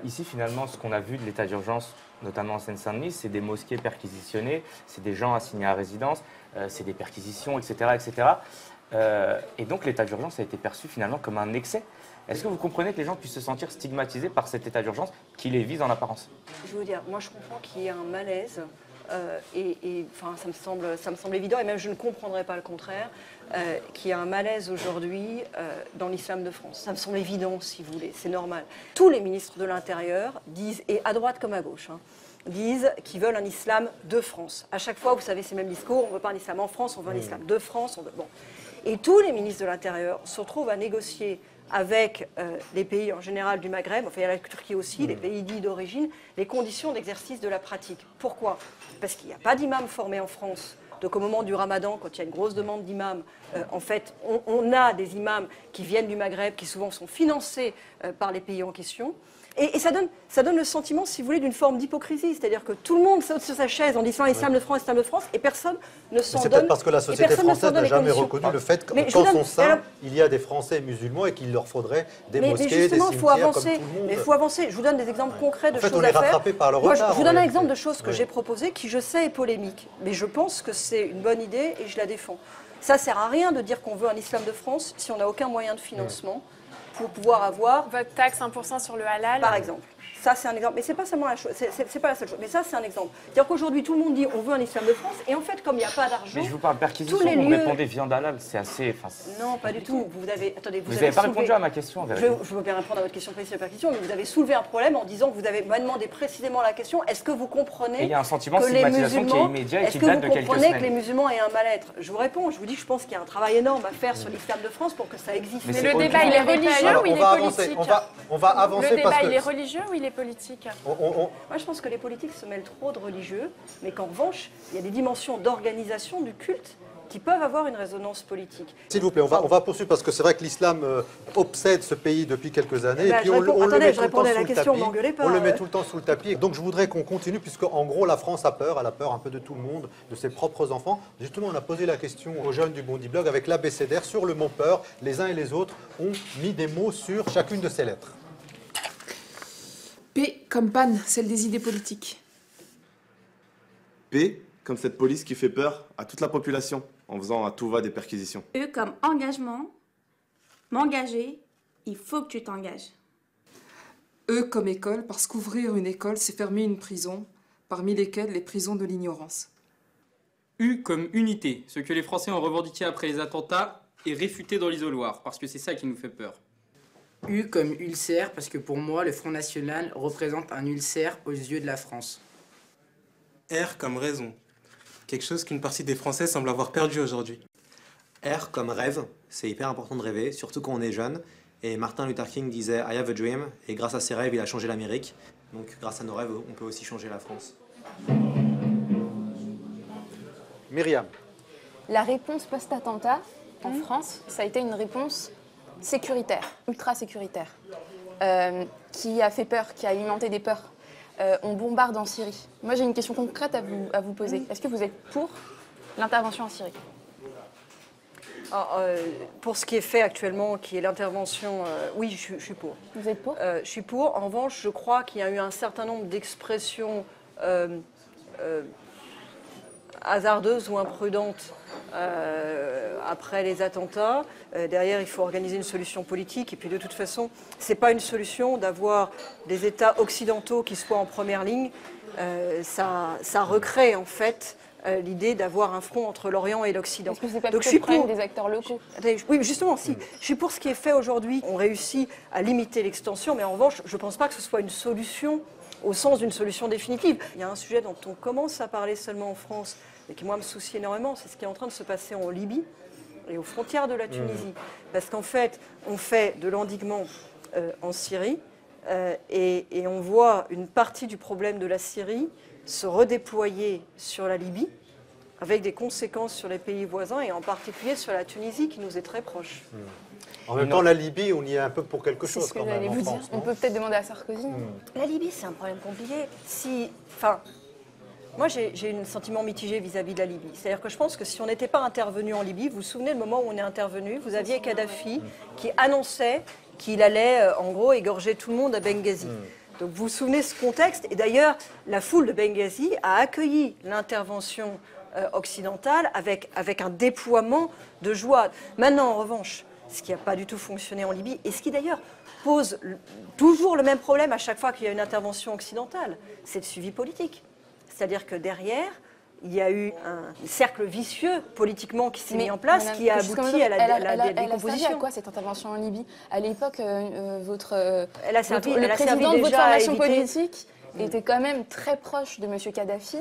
ici finalement ce qu'on a vu de l'état d'urgence, notamment en Seine-Saint-Denis, c'est des mosquées perquisitionnées, c'est des gens assignés à résidence, c'est des perquisitions, etc., etc. Et donc l'état d'urgence a été perçu finalement comme un excès. Est-ce que vous comprenez que les gens puissent se sentir stigmatisés par cet état d'urgence qui les vise en apparence? Je veux dire, moi je comprends qu'il y ait un malaise. Ça me semble évident, et même je ne comprendrais pas le contraire, qu'il y a un malaise aujourd'hui dans l'islam de France. Ça me semble évident, si vous voulez, c'est normal. Tous les ministres de l'Intérieur disent, et à droite comme à gauche, disent qu'ils veulent un islam de France. À chaque fois, vous savez, ces mêmes discours, on ne veut pas un islam en France, on veut un islam de France. Bon. Et tous les ministres de l'Intérieur se retrouvent à négocier avec les pays en général du Maghreb, enfin il y a la Turquie aussi, les pays dits d'origine, les conditions d'exercice de la pratique. Pourquoi? Parce qu'il n'y a pas d'imams formés en France. Donc au moment du Ramadan, quand il y a une grosse demande d'imams, en fait, on a des imams qui viennent du Maghreb, qui souvent sont financés par les pays en question. Et ça donne le sentiment, si vous voulez, d'une forme d'hypocrisie. C'est-à-dire que tout le monde saute sur sa chaise en disant islam de France, et personne ne s'en donne. C'est peut-être parce que la société française n'a jamais reconnu le fait qu'en son sein, il y a des Français musulmans et qu'il leur faudrait des mosquées, des cimetières comme tout le monde. Mais il faut avancer. Je vous donne des exemples concrets de choses à faire. En fait, on est rattrapé par le retard. Je vous donne un exemple de choses que j'ai proposées, qui je sais est polémique. Mais je pense que c'est une bonne idée et je la défends. Ça ne sert à rien de dire qu'on veut un islam de France si on n'a aucun moyen de financement pour pouvoir avoir... Votre taxe 1% sur le halal. Par exemple. Ça, c'est un exemple. Mais ce n'est pas seulement la chose. C'est pas la seule chose. Mais ça, c'est un exemple. C'est-à-dire qu'aujourd'hui, tout le monde dit on veut un islam de France. Et en fait, comme il n'y a pas d'argent. Mais je vous parle perquisition, vous répondez viande halal. C'est assez. Non, pas du tout. Vous avez. Attendez, vous n'avez pas répondu à ma question. Je veux bien répondre à votre question précise de perquisition, mais vous avez soulevé un problème en disant que vous avez demandé précisément la question. Est-ce que vous comprenez. Et il y a un sentiment de stigmatisation qui est immédiat et qui date de quelques semaines. Est-ce que vous comprenez que les musulmans aient un mal-être? Je vous réponds. Je vous dis, je pense qu'il y a un travail énorme à faire sur l'islam de France pour que ça existe. Mais le débat, il est religieux ou il est politique? On va avancer. Le débat, il est religieux ou il est politique? Moi, je pense que les politiques se mêlent trop de religieux, mais qu'en revanche, il y a des dimensions d'organisation du culte qui peuvent avoir une résonance politique. S'il vous plaît, on va poursuivre parce que c'est vrai que l'islam obsède ce pays depuis quelques années. Et puis on le met tout le temps sous le tapis. On le met tout le temps sous le tapis. Donc je voudrais qu'on continue puisque en gros la France a peur. Elle a peur un peu de tout le monde, de ses propres enfants. Justement, on a posé la question aux jeunes du Bondi Blog avec l'abécédaire sur le mot peur. Les uns et les autres ont mis des mots sur chacune de ces lettres. P comme panne, celle des idées politiques. P comme cette police qui fait peur à toute la population en faisant à tout va des perquisitions. E comme engagement, m'engager, il faut que tu t'engages. E comme école, parce qu'ouvrir une école, c'est fermer une prison, parmi lesquelles les prisons de l'ignorance. U comme unité, ce que les Français ont revendiqué après les attentats est réfuté dans l'isoloir, parce que c'est ça qui nous fait peur. U comme ulcère, parce que pour moi, le Front National représente un ulcère aux yeux de la France. R comme raison, quelque chose qu'une partie des Français semble avoir perdu aujourd'hui. R comme rêve, c'est hyper important de rêver, surtout quand on est jeune. Et Martin Luther King disait « I have a dream », et grâce à ses rêves, il a changé l'Amérique. Donc grâce à nos rêves, on peut aussi changer la France. Myriam. La réponse post-attentat en France, ça a été une réponse sécuritaire, ultra sécuritaire, qui a fait peur, qui a alimenté des peurs. On bombarde en Syrie. Moi, j'ai une question concrète à vous poser. Est-ce que vous êtes pour l'intervention en Syrie ? Pour ce qui est fait actuellement, qui est l'intervention, oui, je suis pour. Vous êtes pour ? Je suis pour. En revanche, je crois qu'il y a eu un certain nombre d'expressions hasardeuses ou imprudentes après les attentats. Derrière, il faut organiser une solution politique. Et puis, de toute façon, ce n'est pas une solution d'avoir des États occidentaux qui soient en première ligne. Ça recrée, en fait, l'idée d'avoir un front entre l'Orient et l'Occident. Est-ce que c'est pas plutôt le problème des acteurs locaux ? Oui, justement, si. Je suis pour ce qui est fait aujourd'hui. On réussit à limiter l'extension, mais en revanche, je ne pense pas que ce soit une solution au sens d'une solution définitive. Il y a un sujet dont on commence à parler seulement en France, et qui, moi, me soucie énormément, c'est ce qui est en train de se passer en Libye et aux frontières de la Tunisie. Parce qu'en fait, on fait de l'endiguement en Syrie, et on voit une partie du problème de la Syrie se redéployer sur la Libye, avec des conséquences sur les pays voisins, et en particulier sur la Tunisie, qui nous est très proche. En même temps, la Libye, on y est un peu pour quelque chose, C'est ce que quand même, j'allais en vous France, dire. On peut peut-être demander à Sarkozy. La Libye, c'est un problème compliqué. Moi, j'ai un sentiment mitigé vis-à-vis de la Libye. C'est-à-dire que je pense que si on n'était pas intervenu en Libye, vous vous souvenez, le moment où on est intervenu, vous aviez Kadhafi qui annonçait qu'il allait, en gros, égorger tout le monde à Benghazi. Donc vous vous souvenez ce contexte. Et d'ailleurs, la foule de Benghazi a accueilli l'intervention occidentale avec un déploiement de joie. Maintenant, en revanche, ce qui n'a pas du tout fonctionné en Libye, et ce qui d'ailleurs pose toujours le même problème à chaque fois qu'il y a une intervention occidentale, c'est le suivi politique. C'est-à-dire que derrière, il y a eu un cercle vicieux politiquement qui s'est mis en place, qui a abouti à la décomposition. Elle a servi à quoi cette intervention en Libye ? À l'époque, elle a servi, le président de votre déjà à formation éviter... politique était quand même très proche de M. Kadhafi,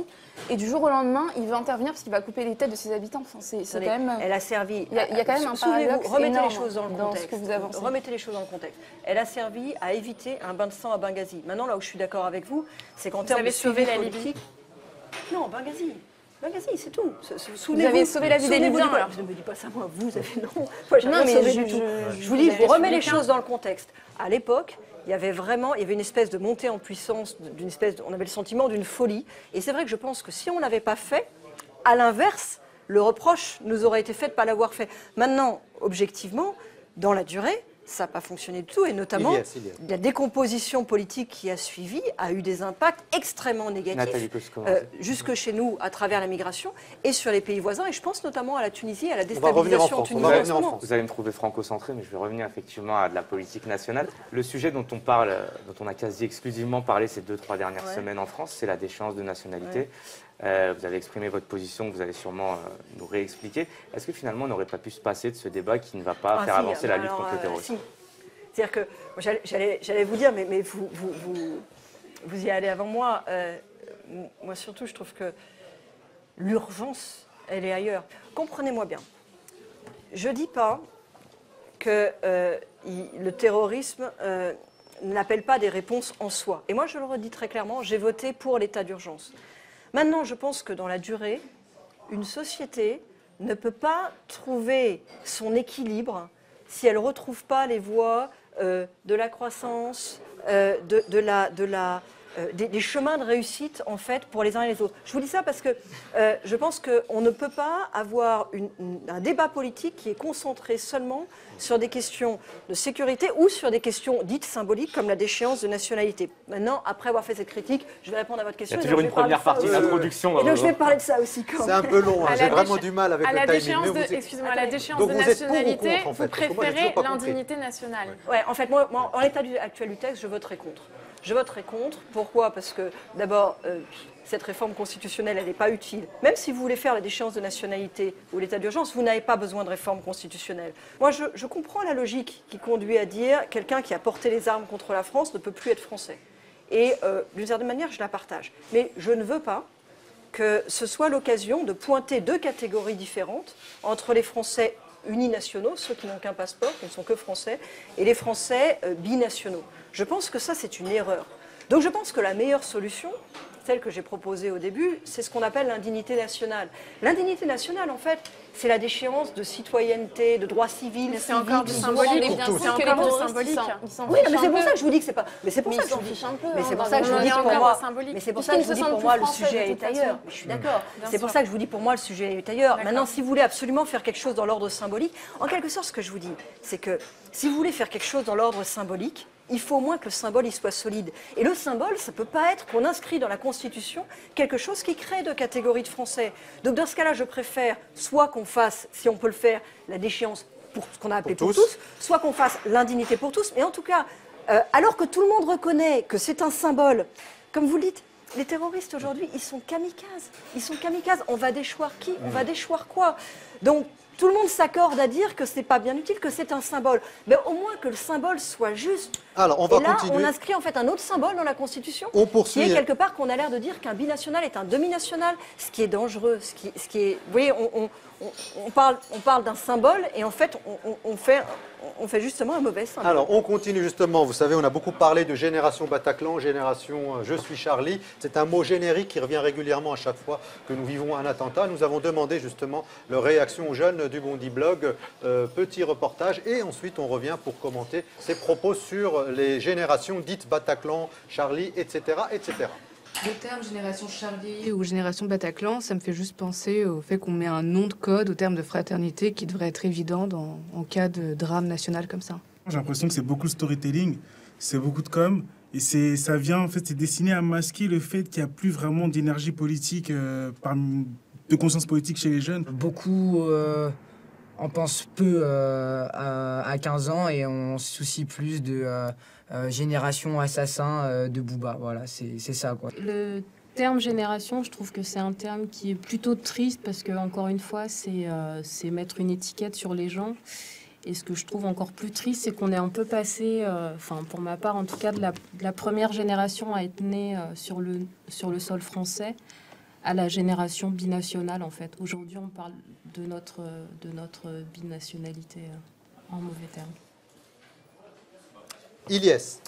et du jour au lendemain, il veut intervenir parce qu'il va couper les têtes de ses habitants. Enfin, c'est quand même... Elle a servi... Il y a quand même un paradoxe remettez énorme les choses dans le contexte. Ce que vous avancez. Remettez les choses dans le contexte. Elle a servi à éviter un bain de sang à Benghazi. Maintenant, là où je suis d'accord avec vous, c'est qu'en termes de sauvé la politique... Libye. Non, Benghazi, c'est tout. Vous avez sauvé la vie des Libyens, alors. Ne me dis pas ça, moi, vous avez... Non, moi, j'ai rien mais sauvé du tout. Je vous dis, je vous remets les choses dans le contexte. À l'époque, il y avait une espèce de montée en puissance, on avait le sentiment d'une folie. Et c'est vrai que je pense que si on ne l'avait pas fait, à l'inverse, le reproche nous aurait été fait de ne pas l'avoir fait. Maintenant, objectivement, dans la durée, ça n'a pas fonctionné du tout, et notamment la décomposition politique qui a suivi a eu des impacts extrêmement négatifs, jusque chez nous à travers la migration et sur les pays voisins, et je pense notamment à la Tunisie et à la déstabilisation en Tunisie. Vous allez me trouver franco-centré, mais je vais revenir effectivement à de la politique nationale. Le sujet dont on parle, dont on a quasi exclusivement parlé ces 2-3 dernières semaines en France, c'est la déchéance de nationalité. Vous avez exprimé votre position, que vous allez sûrement nous réexpliquer. Est-ce que finalement on n'aurait pas pu se passer de ce débat qui ne va pas faire avancer la lutte contre le terrorisme ? C'est-à-dire que j'allais vous dire, mais vous y allez avant moi. Moi surtout, je trouve que l'urgence, elle est ailleurs. Comprenez-moi bien. Je ne dis pas que le terrorisme n'appelle pas des réponses en soi. Et moi, je le redis très clairement, j'ai voté pour l'état d'urgence. Maintenant, je pense que dans la durée, une société ne peut pas trouver son équilibre si elle ne retrouve pas les voies de la croissance, des chemins de réussite, en fait, pour les uns et les autres. Je vous dis ça parce que je pense qu'on ne peut pas avoir un débat politique qui est concentré seulement sur des questions de sécurité ou sur des questions dites symboliques comme la déchéance de nationalité. Maintenant, après avoir fait cette critique, je vais répondre à votre question. Il y a toujours une première partie d'introduction. Et donc je vais parler de ça aussi. C'est un peu long, hein. J'ai vraiment du mal avec le timing. Excusez-moi, à la déchéance de nationalité, vous préférez l'indignité nationale. Ouais, en fait, moi, en l'état actuel du texte, je voterai contre. Je voterai contre. Pourquoi ? Parce que, d'abord, cette réforme constitutionnelle, elle n'est pas utile. Même si vous voulez faire la déchéance de nationalité ou l'état d'urgence, vous n'avez pas besoin de réforme constitutionnelle. Moi, je comprends la logique qui conduit à dire quelqu'un qui a porté les armes contre la France ne peut plus être français. Et d'une certaine manière, je la partage. Mais je ne veux pas que ce soit l'occasion de pointer deux catégories différentes entre les Français uninationaux, ceux qui n'ont qu'un passeport, qui ne sont que français, et les Français binationaux. Je pense que ça, c'est une erreur. Donc je pense que la meilleure solution, celle que j'ai proposée au début, c'est ce qu'on appelle l'indignité nationale. L'indignité nationale, en fait, c'est la déchéance de citoyenneté, de droits civils. Mais c'est encore du symbolique. C'est encore du symbolique. Oui, mais c'est pour ça que je vous dis que c'est pas. Mais c'est pour ça que je vous dis. Mais c'est pour ça que je vous dis pour moi. Mais c'est pour ça que je vous dis pour moi le sujet est ailleurs. Je suis d'accord. C'est pour ça que je vous dis pour moi le sujet est ailleurs. Maintenant, si vous voulez absolument faire quelque chose dans l'ordre symbolique, en quelque sorte, ce que je vous dis, c'est que si vous voulez faire quelque chose dans l'ordre symbolique, il faut au moins que le symbole il soit solide. Et le symbole, ça ne peut pas être qu'on inscrit dans la Constitution quelque chose qui crée deux catégories de Français. Donc dans ce cas-là, je préfère soit qu'on fasse, si on peut le faire, la déchéance pour ce qu'on a appelé pour tous, soit qu'on fasse l'indignité pour tous. Mais en tout cas, alors que tout le monde reconnaît que c'est un symbole, comme vous le dites, les terroristes aujourd'hui, ils sont kamikazes. Ils sont kamikazes. On va déchoir qui? On va déchoir quoi? Donc, tout le monde s'accorde à dire que ce n'est pas bien utile, que c'est un symbole. Mais au moins que le symbole soit juste. Alors, on va continuer. On inscrit en fait un autre symbole dans la Constitution. On poursuit. Qui est quelque part qu'on a l'air de dire qu'un binational est un demi-national, ce qui est dangereux. Ce qui est, vous voyez, on parle d'un symbole et en fait, on fait justement un mauvais symbole. Alors, on continue justement. Vous savez, on a beaucoup parlé de génération Bataclan, génération Je suis Charlie. C'est un mot générique qui revient régulièrement à chaque fois que nous vivons un attentat. Nous avons demandé justement leur réaction aux jeunes du Bondi Blog. Petit reportage et ensuite on revient pour commenter ces propos sur les générations dites Bataclan, Charlie, etc., etc. Le terme génération Charlie ou génération Bataclan, ça me fait juste penser au fait qu'on met un nom de code au terme de fraternité qui devrait être évident en cas de drame national comme ça. J'ai l'impression que c'est beaucoup de storytelling, c'est beaucoup de com, et ça vient, en fait, c'est destiné à masquer le fait qu'il n'y a plus vraiment d'énergie politique, de conscience politique chez les jeunes. Beaucoup on pense peu à 15 ans et on se soucie plus de génération assassin de Booba. Voilà, c'est ça, quoi. Le terme génération, je trouve que c'est un terme qui est plutôt triste parce que, encore une fois, c'est mettre une étiquette sur les gens. Et ce que je trouve encore plus triste, c'est qu'on est un peu passé, enfin pour ma part en tout cas, de la première génération à être née sur le sol français à la génération binationale en fait. Aujourd'hui, on parle de notre binationalité en mauvais termes. Ilyes.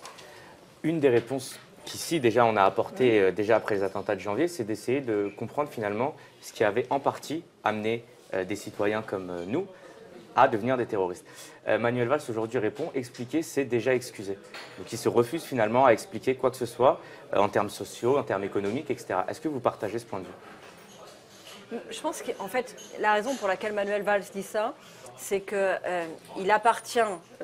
Une des réponses qu'ici déjà on a apporté déjà après les attentats de janvier, c'est d'essayer de comprendre finalement ce qui avait en partie amené des citoyens comme nous à devenir des terroristes. Manuel Valls aujourd'hui répond « expliquer, c'est déjà excuser ». Donc il se refuse finalement à expliquer quoi que ce soit en termes sociaux, en termes économiques, etc. Est-ce que vous partagez ce point de vue? Je pense qu'en fait, la raison pour laquelle Manuel Valls dit ça, c'est qu'il appartient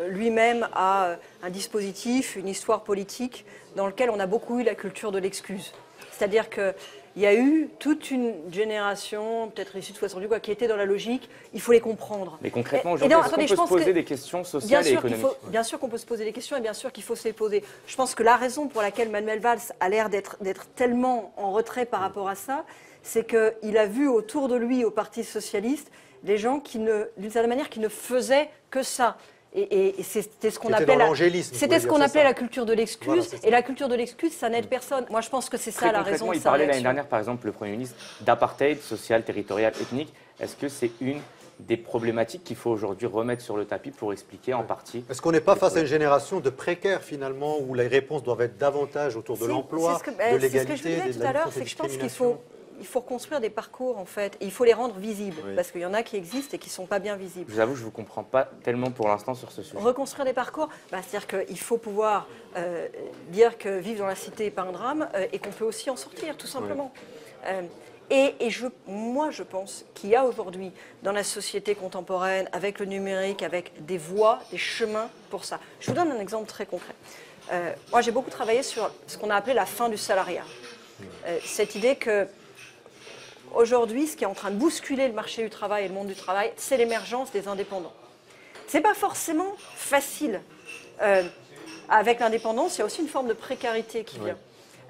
lui-même à un dispositif, une histoire politique dans lequel on a beaucoup eu la culture de l'excuse. C'est-à-dire qu'il y a eu toute une génération, peut-être issue de 60 quoi, qui était dans la logique, il faut les comprendre. Mais concrètement, aujourd'hui, est-ce qu'on peut se poser des questions sociales et économiques? Bien sûr qu'on peut se poser des questions et bien sûr qu'il faut se les poser. Je pense que la raison pour laquelle Manuel Valls a l'air d'être tellement en retrait par rapport à ça, c'est qu'il a vu autour de lui, au Parti socialiste, des gens qui, d'une certaine manière, qui ne faisaient que ça. Et c'était ce qu'on appelait la culture de l'excuse. Voilà, et la culture de l'excuse, ça n'aide personne. Moi, je pense que c'est ça la raison de sa réaction. Il parlait l'année dernière, par exemple, le Premier ministre, d'apartheid social, territorial, ethnique. Est-ce que c'est une des problématiques qu'il faut aujourd'hui remettre sur le tapis pour expliquer en partie? Est-ce qu'on n'est pas face à une génération de précaires, finalement, où les réponses doivent être davantage autour de l'emploi, de l'égalité, c'est ce que je disais tout à l'heure, c'est que je pense qu'il faut reconstruire des parcours, en fait, et il faut les rendre visibles, parce qu'il y en a qui existent et qui ne sont pas bien visibles. Je vous avoue, je ne vous comprends pas tellement pour l'instant sur ce sujet. Reconstruire des parcours, c'est-à-dire qu'il faut pouvoir dire que vivre dans la cité n'est pas un drame et qu'on peut aussi en sortir, tout simplement. Moi, je pense qu'il y a aujourd'hui, dans la société contemporaine, avec le numérique, avec des voies, des chemins pour ça. Je vous donne un exemple très concret. Moi, j'ai beaucoup travaillé sur ce qu'on a appelé la fin du salariat. Cette idée que aujourd'hui, ce qui est en train de bousculer le marché du travail et le monde du travail, c'est l'émergence des indépendants. Ce n'est pas forcément facile. Avec l'indépendance, il y a aussi une forme de précarité qui vient.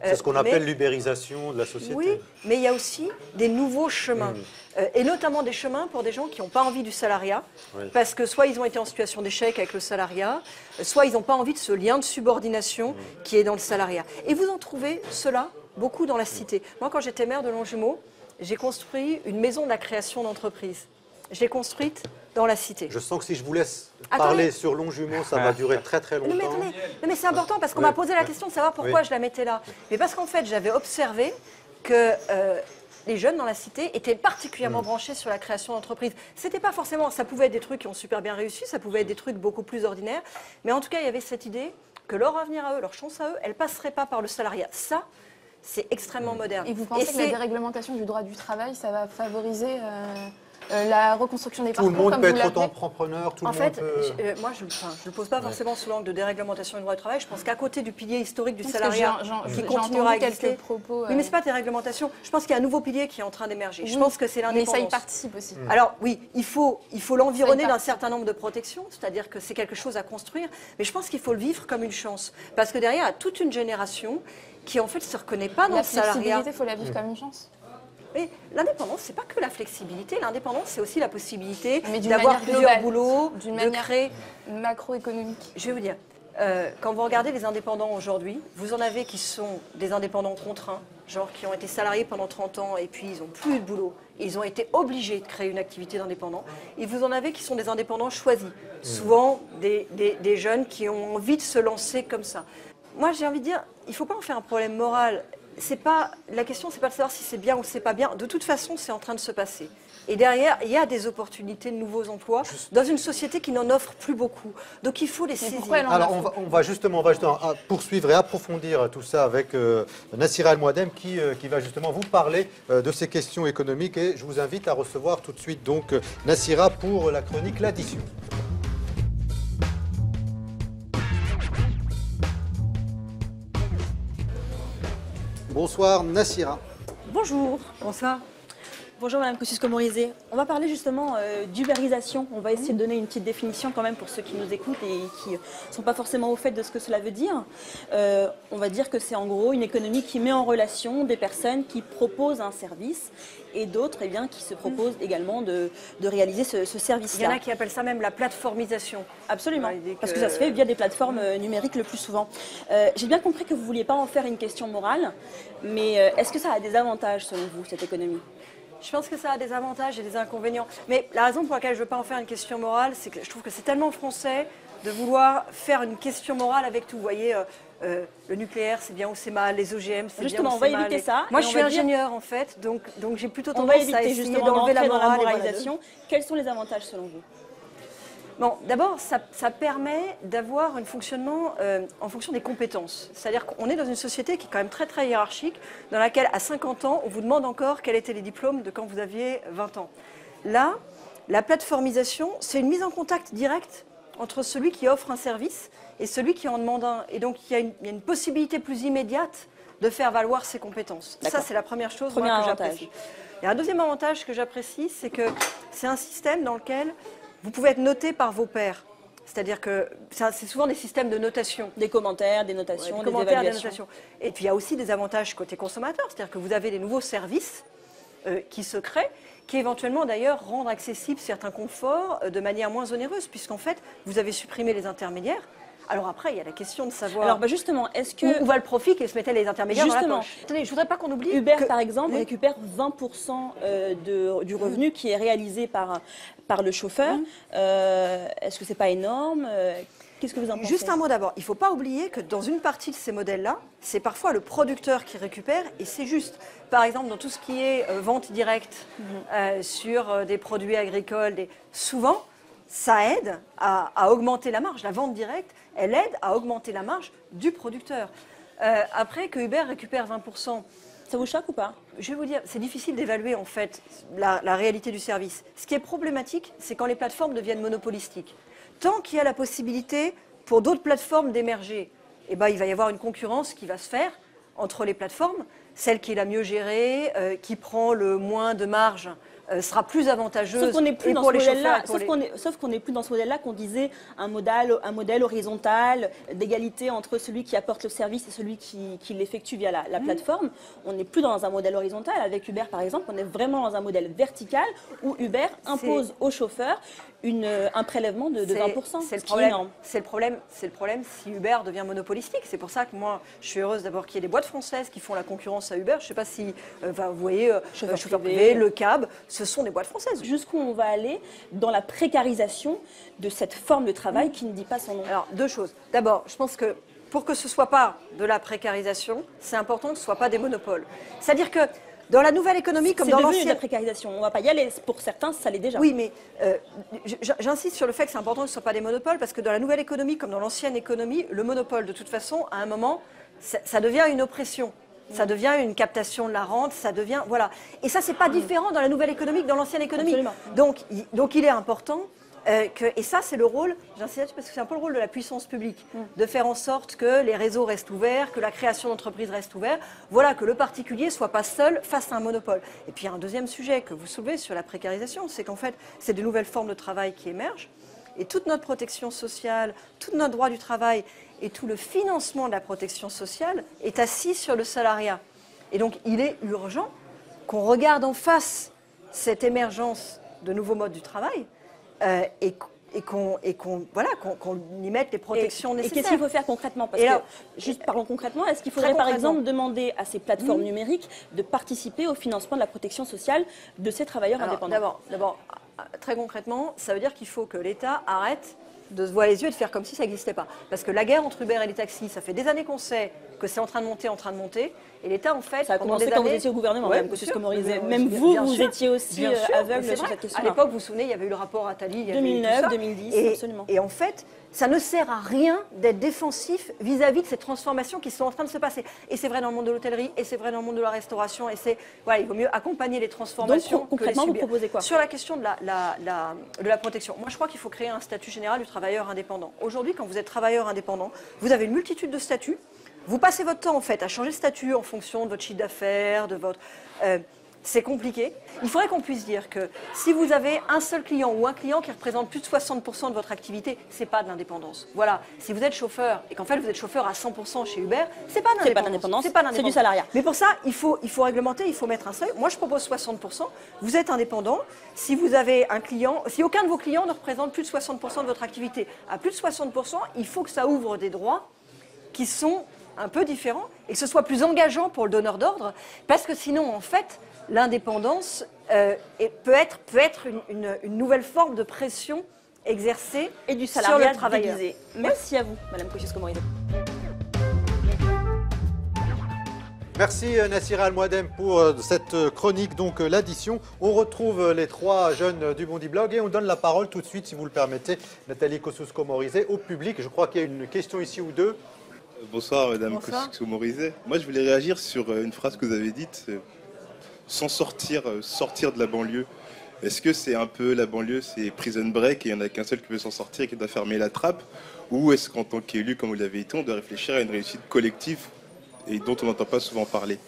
C'est ce qu'on appelle l'ubérisation de la société. Oui, mais il y a aussi des nouveaux chemins. Et notamment des chemins pour des gens qui n'ont pas envie du salariat, parce que soit ils ont été en situation d'échec avec le salariat, soit ils n'ont pas envie de ce lien de subordination qui est dans le salariat. Et vous en trouvez cela beaucoup dans la cité. Moi, quand j'étais maire de Longjumeau, j'ai construit une maison de la création d'entreprise. Je l'ai construite dans la cité. Je sens que si je vous laisse parler sur Longjumeau, ça va durer très très longtemps. Non mais c'est important parce qu'on m'a posé la question de savoir pourquoi je la mettais là. Mais parce qu'en fait, j'avais observé que les jeunes dans la cité étaient particulièrement branchés sur la création d'entreprises. C'était pas forcément, ça pouvait être des trucs qui ont super bien réussi, ça pouvait être des trucs beaucoup plus ordinaires, mais en tout cas, il y avait cette idée que leur avenir à eux, leur chance à eux, elle passerait pas par le salariat. Ça, c'est extrêmement moderne. Et vous pensez que la déréglementation du droit du travail, ça va favoriser la reconstruction des parcours? Tout le monde peut être entrepreneur, tout le monde peut... moi, je ne le pose pas forcément sous l'angle de déréglementation du droit du travail. Je pense qu'à côté du pilier historique du salariat qui continuera à exister... propos, oui, mais ce n'est pas déréglementation. Je pense qu'il y a un nouveau pilier qui est en train d'émerger. Oui, je pense que c'est l'indépendance. Mais ça y participe aussi. Alors oui, il faut l'environner d'un certain nombre de protections, c'est-à-dire que c'est quelque chose à construire, mais je pense qu'il faut le vivre comme une chance. Parce que derrière, il y a toute une génération qui en fait ne se reconnaît pas dans le salariat. La flexibilité, il faut la vivre comme une chance. Mais l'indépendance, c'est pas que la flexibilité. L'indépendance, c'est aussi la possibilité d'avoir plusieurs boulots, d'une de manière créer macroéconomique. Je vais vous dire, quand vous regardez les indépendants aujourd'hui, vous en avez qui sont des indépendants contraints, genre qui ont été salariés pendant 30 ans et puis ils n'ont plus de boulot. Et ils ont été obligés de créer une activité d'indépendant. Et vous en avez qui sont des indépendants choisis, souvent des jeunes qui ont envie de se lancer comme ça. Moi, j'ai envie de dire, il ne faut pas en faire un problème moral. La question, c'est pas de savoir si c'est bien ou c'est pas bien. De toute façon, c'est en train de se passer. Et derrière, il y a des opportunités de nouveaux emplois dans une société qui n'en offre plus beaucoup. Donc il faut les saisir. Alors on va justement poursuivre et approfondir tout ça avec Nassira El Mouadem qui va justement vous parler de ces questions économiques. Et je vous invite à recevoir tout de suite donc Nassira pour la chronique L'Addition. Bonsoir Nassira. Bonjour. Bonsoir. Bonjour Madame Kosciusko-Morizet. On va parler justement d'ubérisation. On va essayer de donner une petite définition quand même pour ceux qui nous écoutent et qui ne sont pas forcément au fait de ce que cela veut dire. On va dire que c'est en gros une économie qui met en relation des personnes qui proposent un service et d'autres qui se proposent également de réaliser ce service-là. Il y en a qui appellent ça même la plateformisation. Absolument, parce que ça se fait via des plateformes numériques le plus souvent. J'ai bien compris que vous ne vouliez pas en faire une question morale, mais est-ce que ça a des avantages selon vous, cette économie ? Je pense que ça a des avantages et des inconvénients. Mais la raison pour laquelle je ne veux pas en faire une question morale, c'est que je trouve que c'est tellement français de vouloir faire une question morale avec tout. Vous voyez, le nucléaire, c'est bien ou c'est mal, les OGM, c'est bien ou c'est mal. Justement, on va éviter ça. Moi, je suis ingénieure, en fait, donc j'ai plutôt tendance à essayer d'enlever la morale. Dans la moralisation. Quels sont les avantages selon vous ? Bon, d'abord, ça permet d'avoir un fonctionnement en fonction des compétences. C'est-à-dire qu'on est dans une société qui est quand même très, très hiérarchique, dans laquelle, à 50 ans, on vous demande encore quels étaient les diplômes de quand vous aviez 20 ans. Là, la plateformisation, c'est une mise en contact directe entre celui qui offre un service et celui qui en demande un. Et donc, il y a une possibilité plus immédiate de faire valoir ses compétences. Ça, c'est la première chose que j'apprécie. Il y a un deuxième avantage que j'apprécie, c'est que c'est un système dans lequel vous pouvez être noté par vos pairs. C'est-à-dire que c'est souvent des systèmes de notation. Des commentaires, des notations, des évaluations. Et puis il y a aussi des avantages côté consommateur. C'est-à-dire que vous avez des nouveaux services qui se créent, qui éventuellement d'ailleurs rendent accessibles certains conforts de manière moins onéreuse, puisqu'en fait, vous avez supprimé les intermédiaires. Alors après, il y a la question de savoir. Alors justement, est-ce que où va le profit qui se mettait les intermédiaires dans la poche. Attendez, je voudrais pas qu'on oublie. Uber, par exemple, récupère 20% du revenu qui est réalisé par le chauffeur. Est-ce que c'est pas énorme Qu'est-ce que vous en pensez ? Juste un mot d'abord. Il ne faut pas oublier que dans une partie de ces modèles-là, c'est parfois le producteur qui récupère et c'est juste. Par exemple, dans tout ce qui est vente directe sur des produits agricoles, souvent, ça aide à augmenter la marge. La vente directe, elle aide à augmenter la marge du producteur. Après, que Uber récupère 20%, ça vous choque ou pas ? Je vais vous dire, c'est difficile d'évaluer en fait la réalité du service. Ce qui est problématique, c'est quand les plateformes deviennent monopolistiques. Tant qu'il y a la possibilité pour d'autres plateformes d'émerger, il va y avoir une concurrence qui va se faire entre les plateformes. Celle qui est la mieux gérée, qui prend le moins de marge, sera plus avantageuse. Sauf qu'on n'est plus dans ce modèle-là. Sauf qu'on n'est plus dans ce modèle-là qu'on disait un modèle horizontal d'égalité entre celui qui apporte le service et celui qui l'effectue via la plateforme. On n'est plus dans un modèle horizontal. Avec Uber, par exemple, on est vraiment dans un modèle vertical où Uber impose aux chauffeurs un prélèvement de 20%. C'est le problème si Uber devient monopolistique. C'est pour ça que moi, je suis heureuse d'abord qu'il y ait des boîtes françaises qui font la concurrence à Uber. Je ne sais pas si vous voyez, chauffeur privé, le cab. ce sont des boîtes françaises. Jusqu'où on va aller dans la précarisation de cette forme de travail qui ne dit pas son nom? Alors, deux choses. D'abord, je pense que pour que ce ne soit pas de la précarisation, c'est important que ce ne soit pas des monopoles. C'est-à-dire que dans la nouvelle économie, comme dans l'ancienne... C'est devenu de la précarisation. On ne va pas y aller. Pour certains, ça l'est déjà. Oui, mais j'insiste sur le fait que c'est important que ce ne soit pas des monopoles, parce que dans la nouvelle économie, comme dans l'ancienne économie, le monopole, de toute façon, à un moment, ça devient une oppression. Ça devient une captation de la rente, ça devient... Voilà. Et ça, c'est pas différent dans la nouvelle économie que dans l'ancienne économie. Donc, il est important... et ça, c'est le rôle, j'insiste parce que c'est un peu le rôle de la puissance publique, de faire en sorte que les réseaux restent ouverts, que la création d'entreprises reste ouverte, voilà, que le particulier ne soit pas seul face à un monopole. Et puis, il y a un deuxième sujet que vous soulevez sur la précarisation, c'est qu'en fait, c'est de nouvelles formes de travail qui émergent, et toute notre protection sociale, tout notre droit du travail et tout le financement de la protection sociale est assis sur le salariat. Et donc, il est urgent qu'on regarde en face cette émergence de nouveaux modes du travail, et qu'on y mette les protections nécessaires. Et qu'est-ce qu'il faut faire concrètement? Parce que, juste parlons concrètement, est-ce qu'il faudrait par exemple demander à ces plateformes numériques de participer au financement de la protection sociale de ces travailleurs indépendants? D'abord, très concrètement, ça veut dire qu'il faut que l'État arrête de se voir les yeux et de faire comme si ça n'existait pas. Parce que la guerre entre Uber et les taxis, ça fait des années qu'on sait que c'est en train de monter, et l'État, en fait... Ça a commencé quand vous étiez au gouvernement, Madame Kosciusko-Morizet. Même vous, vous étiez aussi aveugle sur cette question-là. À l'époque, vous vous souvenez, il y avait eu le rapport Attali. 2009, 2010, absolument. Et en fait, ça ne sert à rien d'être défensif vis-à-vis de ces transformations qui sont en train de se passer. Et c'est vrai dans le monde de l'hôtellerie, et c'est vrai dans le monde de la restauration, et il vaut mieux accompagner les transformations. Donc, concrètement, vous proposez quoi? Sur la question de la protection, moi je crois qu'il faut créer un statut général du travailleur indépendant. Aujourd'hui, quand vous êtes travailleur indépendant, vous avez une multitude de statuts. Vous passez votre temps en fait à changer de statut en fonction de votre chiffre d'affaires, de votre... c'est compliqué. Il faudrait qu'on puisse dire que si vous avez un seul client ou un client qui représente plus de 60% de votre activité, c'est pas de l'indépendance. Voilà. Si vous êtes chauffeur et qu'en fait vous êtes chauffeur à 100% chez Uber, c'est pas de l'indépendance. C'est du salariat. Mais pour ça, il faut réglementer, il faut mettre un seuil. Moi, je propose 60%. Vous êtes indépendant. Si vous avez un client, si aucun de vos clients ne représente plus de 60% de votre activité, à plus de 60%, il faut que ça ouvre des droits qui sont un peu différent et que ce soit plus engageant pour le donneur d'ordre, parce que sinon, en fait, l'indépendance peut être une nouvelle forme de pression exercée et du sur salariat le travailleur. déguisé. Merci à vous, Madame Kosciusko-Morizet. Merci Nassira Al-Mouadem pour cette chronique, donc l'addition. On retrouve les trois jeunes du Bondi Blog et on donne la parole tout de suite, si vous le permettez, Nathalie Kosciusko-Morizet, au public. Je crois qu'il y a une question ici ou deux. Bonsoir Madame Kosciusko-Morizet. Moi je voulais réagir sur une phrase que vous avez dite, sortir de la banlieue. Est-ce que c'est un peu la banlieue, c'est prison break et il n'y en a qu'un seul qui peut s'en sortir et qui doit fermer la trappe? Ou est-ce qu'en tant qu'élu, comme vous l'avez dit, on doit réfléchir à une réussite collective et dont on n'entend pas souvent parler?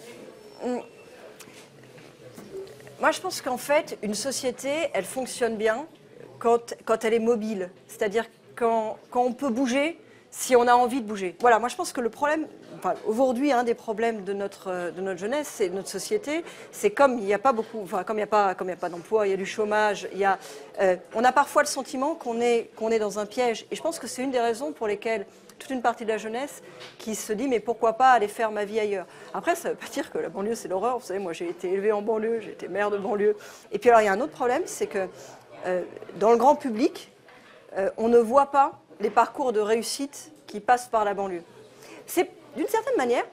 Moi je pense qu'en fait, une société, elle fonctionne bien quand elle est mobile. C'est-à-dire quand on peut bouger, si on a envie de bouger. Voilà, moi je pense que le problème, aujourd'hui, un des problèmes de notre jeunesse et de notre société, c'est comme il n'y a pas beaucoup, comme il n'y a pas d'emploi, il y a du chômage, on a parfois le sentiment qu'on est dans un piège. Et je pense que c'est une des raisons pour lesquelles toute une partie de la jeunesse qui se dit mais pourquoi pas aller faire ma vie ailleurs. Après, ça ne veut pas dire que la banlieue c'est l'horreur. Vous savez, moi j'ai été élevée en banlieue, j'ai été maire de banlieue. Et puis alors il y a un autre problème, c'est que dans le grand public, on ne voit pas les parcours de réussite qui passent par la banlieue. C'est, d'une certaine manière,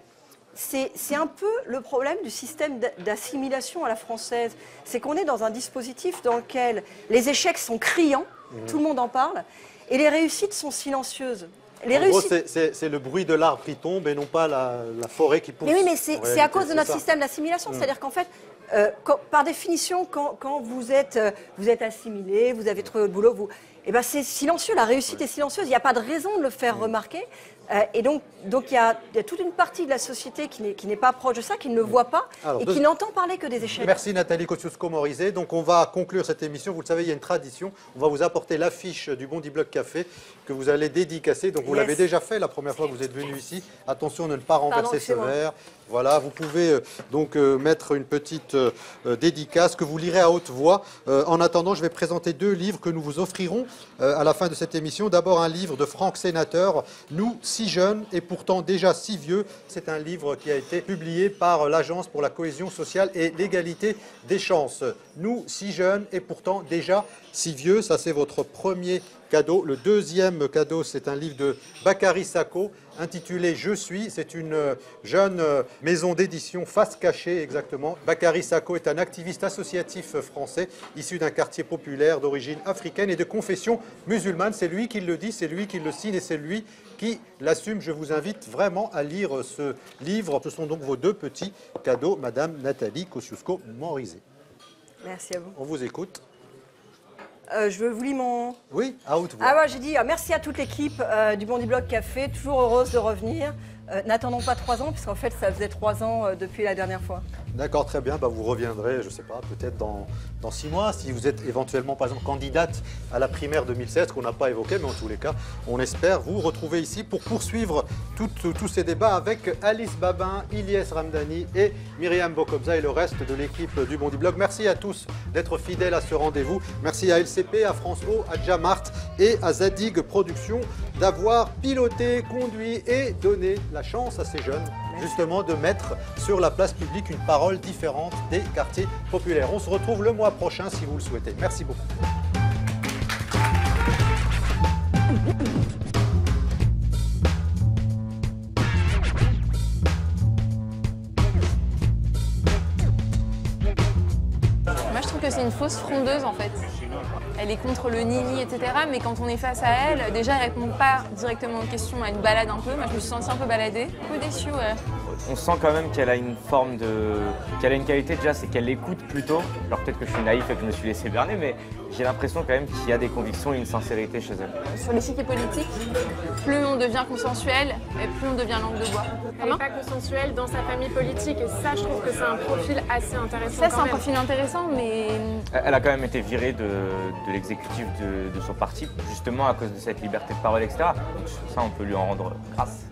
c'est un peu le problème du système d'assimilation à la française. C'est qu'on est dans un dispositif dans lequel les échecs sont criants, tout le monde en parle, et les réussites sont silencieuses. En gros, c'est le bruit de l'arbre qui tombe et non pas la forêt qui pousse. Mais oui, mais c'est à cause de notre système d'assimilation. C'est-à-dire qu'en fait, par définition, quand vous êtes assimilé, vous avez trouvé votre boulot, c'est silencieux, la réussite est silencieuse, il n'y a pas de raison de le faire remarquer. Et donc il y a toute une partie de la société qui n'est pas proche de ça, qui ne le voit pas et qui n'entend parler que des échecs. Merci Nathalie Kosciusko-Morizet. Donc on va conclure cette émission. Vous le savez, il y a une tradition. On va vous apporter l'affiche du Bondi Blog Café que vous allez dédicacer. Donc vous l'avez déjà fait la première fois que vous êtes venu ici. Attention de ne pas renverser ce verre. Voilà, vous pouvez donc mettre une petite dédicace que vous lirez à haute voix. En attendant, je vais présenter deux livres que nous vous offrirons à la fin de cette émission. D'abord un livre de Franck Sénateur, Nous, si jeune et pourtant déjà si vieux. C'est un livre qui a été publié par l'Agence pour la cohésion sociale et l'égalité des chances. Nous, si jeunes et pourtant déjà si vieux, ça c'est votre premier cadeau. Le deuxième cadeau, c'est un livre de Bakary Sacco intitulé « Je suis ». C'est une jeune maison d'édition face cachée exactement. Bakary Sacco est un activiste associatif français issu d'un quartier populaire d'origine africaine et de confession musulmane. C'est lui qui le dit, c'est lui qui le signe et c'est lui qui l'assume. Je vous invite vraiment à lire ce livre. Ce sont donc vos deux petits cadeaux, Madame Nathalie Kosciusko-Morizet. Merci à vous. On vous écoute. Je vous lis mon... Oui, à haute voix. Ah ouais, j'ai dit merci à toute l'équipe du Bondi Blog Café, toujours heureuse de revenir. N'attendons pas 3 ans, puisqu'en fait, ça faisait 3 ans depuis la dernière fois. D'accord, très bien. Vous reviendrez, je ne sais pas, peut-être dans 6 mois, si vous êtes éventuellement, par exemple, candidate à la primaire 2016, qu'on n'a pas évoquée, mais en tous les cas, on espère vous retrouver ici pour poursuivre tous ces débats avec Alice Babin, Ilyes Ramdani et Myriam Bokobza et le reste de l'équipe du Bondi Blog. Merci à tous d'être fidèles à ce rendez-vous. Merci à LCP, à France O, à Jamart et à Zadig Productions d'avoir piloté, conduit et donné la chance à ces jeunes, justement, de mettre sur la place publique une parole différente des quartiers populaires. On se retrouve le mois prochain si vous le souhaitez. Merci beaucoup. Moi, je trouve que c'est une fausse frondeuse, en fait. Elle est contre le nini, etc. Mais quand on est face à elle, déjà, elle répond pas directement aux questions. Elle nous balade un peu. Moi, je me suis sentie un peu baladée. Un peu déçue, ouais. On sent quand même qu'elle a une forme de... qu'elle a une qualité déjà, c'est qu'elle écoute plutôt. Alors peut-être que je suis naïf et que je me suis laissé berner, mais j'ai l'impression quand même qu'il y a des convictions et une sincérité chez elle. Sur l'échiquier politique, plus on devient consensuel, et plus on devient langue de bois. Elle n'est pas consensuelle dans sa famille politique et ça, je trouve que c'est un profil assez intéressant. Ça, c'est un profil intéressant, mais... Elle a quand même été virée de l'exécutif de son parti, justement à cause de cette liberté de parole, etc. Donc ça, on peut lui en rendre grâce.